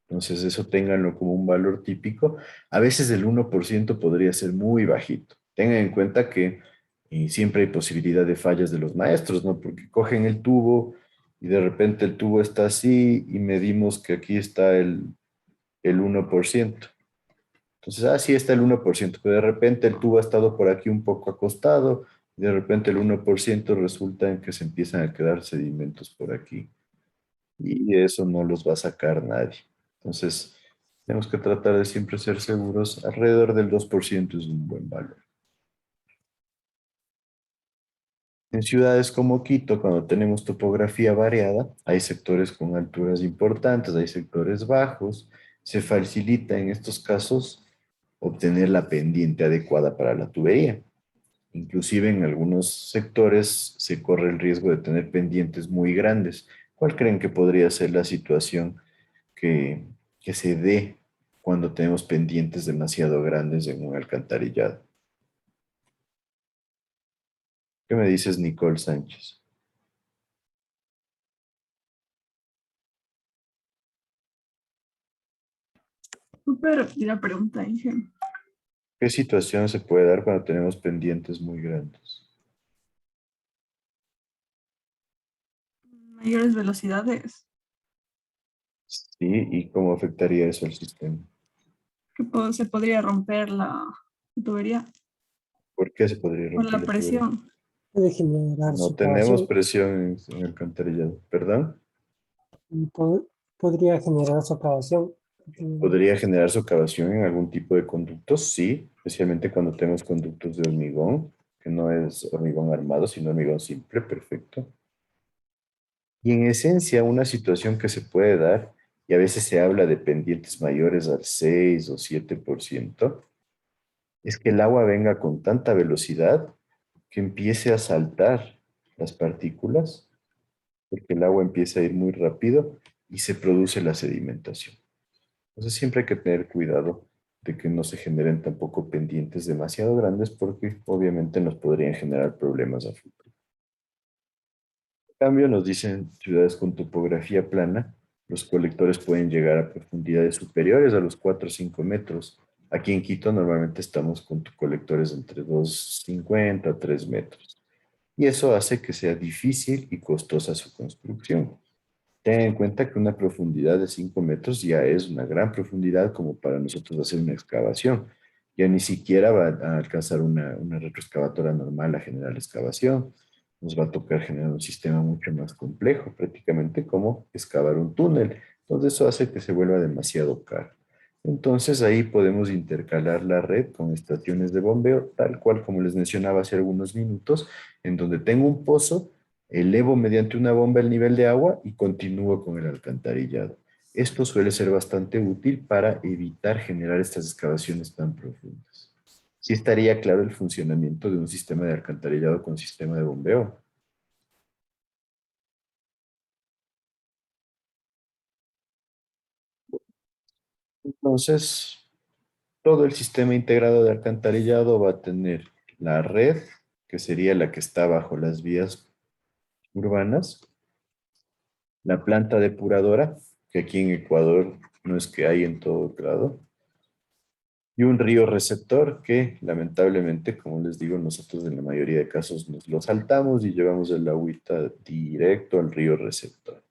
Entonces eso ténganlo como un valor típico. A veces el 1% podría ser muy bajito. Tengan en cuenta que siempre hay posibilidad de fallas de los maestros, ¿no? Porque cogen el tubo y de repente el tubo está así y medimos que aquí está el 1%. Entonces, sí está el 1%, pero de repente el tubo ha estado por aquí un poco acostado y de repente el 1% resulta en que se empiezan a quedar sedimentos por aquí. Y eso no los va a sacar nadie. Entonces, tenemos que tratar de siempre ser seguros. Alrededor del 2% es un buen valor. En ciudades como Quito, cuando tenemos topografía variada, hay sectores con alturas importantes, hay sectores bajos. Se facilita en estos casos obtener la pendiente adecuada para la tubería. Inclusive en algunos sectores se corre el riesgo de tener pendientes muy grandes. ¿Cuál creen que podría ser la situación que, que se dé cuando tenemos pendientes demasiado grandes en un alcantarillado. ¿Qué me dices, Nicole Sánchez? Súper y la pregunta, dije. ¿Qué situación se puede dar cuando tenemos pendientes muy grandes? Mayores velocidades. Sí, ¿y cómo afectaría eso al sistema? Se podría romper la tubería ¿Por qué se podría por romper la la tubería? presión. Puede generar No tenemos socavación presión en el alcantarillado. ¿Perdón? y podría generar socavación. ¿Podría generar socavación en algún tipo de conductos? Sí, especialmente cuando tenemos conductos de hormigón, que no es hormigón armado, sino hormigón simple, perfecto. Y en esencia, una situación que se puede dar, y a veces se habla de pendientes mayores al 6 o 7%, es que el agua venga con tanta velocidad que empiece a saltar las partículas, porque el agua empieza a ir muy rápido y se produce la sedimentación. Entonces siempre hay que tener cuidado de que no se generen tampoco pendientes demasiado grandes porque obviamente nos podrían generar problemas a futuro. En cambio, nos dicen ciudades con topografía plana, los colectores pueden llegar a profundidades superiores a los 4 o 5 metros. Aquí en Quito normalmente estamos con colectores entre 2,50 a 3 metros. Y eso hace que sea difícil y costosa su construcción. Ten en cuenta que una profundidad de 5 metros ya es una gran profundidad como para nosotros hacer una excavación. Ya ni siquiera va a alcanzar una retroexcavadora normal a generar la excavación. Nos va a tocar generar un sistema mucho más complejo, prácticamente como excavar un túnel. Entonces eso hace que se vuelva demasiado caro. Entonces ahí podemos intercalar la red con estaciones de bombeo, tal cual como les mencionaba hace algunos minutos, en donde tengo un pozo, elevo mediante una bomba el nivel de agua y continúo con el alcantarillado. Esto suele ser bastante útil para evitar generar estas excavaciones tan profundas. Sí estaría claro el funcionamiento de un sistema de alcantarillado con sistema de bombeo. Entonces, todo el sistema integrado de alcantarillado va a tener la red, que sería la que está bajo las vías urbanas, la planta depuradora, que aquí en Ecuador no es que hay en todo lado, y un río receptor que lamentablemente, como les digo, nosotros en la mayoría de casos nos lo saltamos y llevamos el agüita directo al río receptor.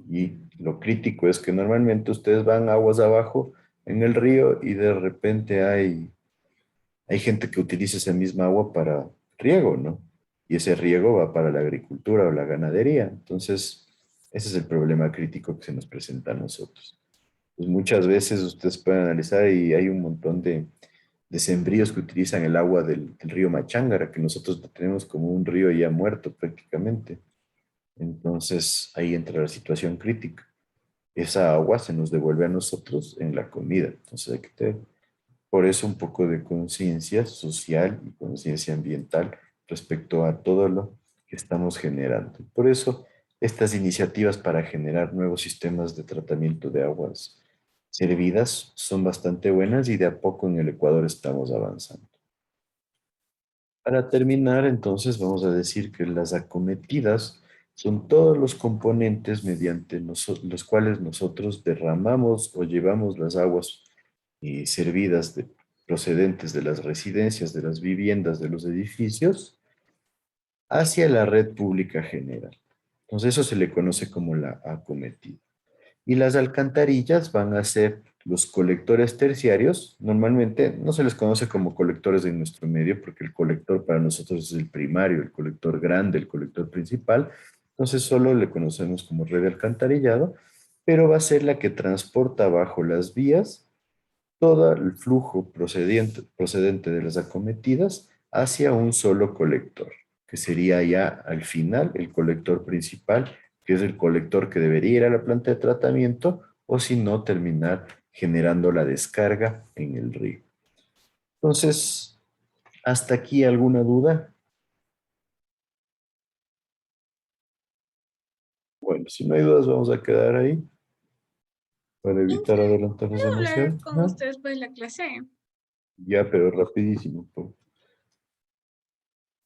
Y lo crítico es que normalmente ustedes van aguas abajo en el río y de repente hay gente que utiliza esa misma agua para riego, ¿no? Y ese riego va para la agricultura o la ganadería. Entonces, ese es el problema crítico que se nos presenta a nosotros. Pues muchas veces ustedes pueden analizar y hay un montón de sembríos que utilizan el agua del río Machángara, que nosotros tenemos como un río ya muerto prácticamente. Entonces, ahí entra la situación crítica. Esa agua se nos devuelve a nosotros en la comida. Entonces, hay que tener por eso un poco de conciencia social y conciencia ambiental respecto a todo lo que estamos generando. Por eso estas iniciativas para generar nuevos sistemas de tratamiento de aguas servidas son bastante buenas y de a poco en el Ecuador estamos avanzando. Para terminar, entonces, vamos a decir que las acometidas son todos los componentes mediante los cuales nosotros derramamos o llevamos las aguas servidas procedentes de las residencias, de las viviendas, de los edificios, hacia la red pública general. Entonces eso se le conoce como la acometida. Y las alcantarillas van a ser los colectores terciarios. Normalmente no se les conoce como colectores en nuestro medio porque el colector para nosotros es el primario, el colector grande, el colector principal. Entonces solo le conocemos como red de alcantarillado, pero va a ser la que transporta bajo las vías todo el flujo procedente de las acometidas hacia un solo colector, que sería ya al final el colector principal, que es el colector que debería ir a la planta de tratamiento o si no terminar generando la descarga en el río. Entonces, ¿hasta aquí alguna duda? Bueno, si no hay dudas vamos a quedar ahí. Para evitar adelantarnos Puedo hablar demasiado. con Ajá. usted después de la clase. Ya, pero rapidísimo.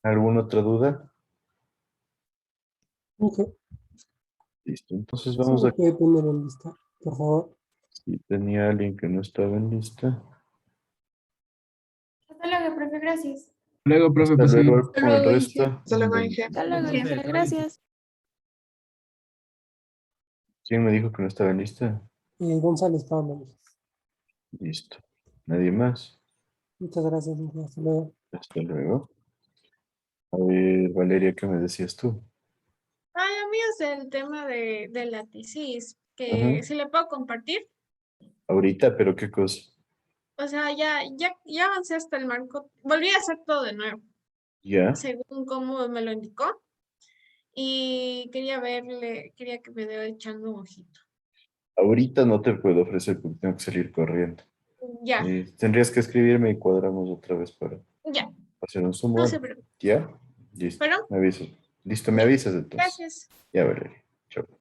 ¿Alguna otra duda? Ok. Listo, entonces ¿Se vamos me a... puede poner en lista, por favor? Si tenía alguien que no estaba en lista. Hasta luego, profe, gracias. Luego, profe, Hasta pues sí. luego con el luego, resto. Inge. Hasta luego, Buen- Inge. Hasta luego, Inge. Inge. Gracias. ¿Quién me dijo que no estaba en lista? González Pablo. Listo. ¿Nadie más? Muchas gracias, Inge. Hasta luego. Hasta luego. A ver, Valeria, ¿qué me decías tú? Ay, a mí es el tema de la tesis, que Ajá. si le puedo compartir. Ahorita, pero ¿qué cosa? O sea, ya avancé hasta el marco. Volví a hacer todo de nuevo, ¿Ya? según como me lo indicó. Y quería que me dé echando un ojito. Ahorita no te puedo ofrecer porque tengo que salir corriendo. Ya, Tendrías que escribirme y cuadramos otra vez para ya, hacer un Zoom. no se preocupe. ¿Ya? Listo. ¿Perdón? Me avisas. Listo, me Ya, avisas entonces. gracias. Ya, Valeria. Chao.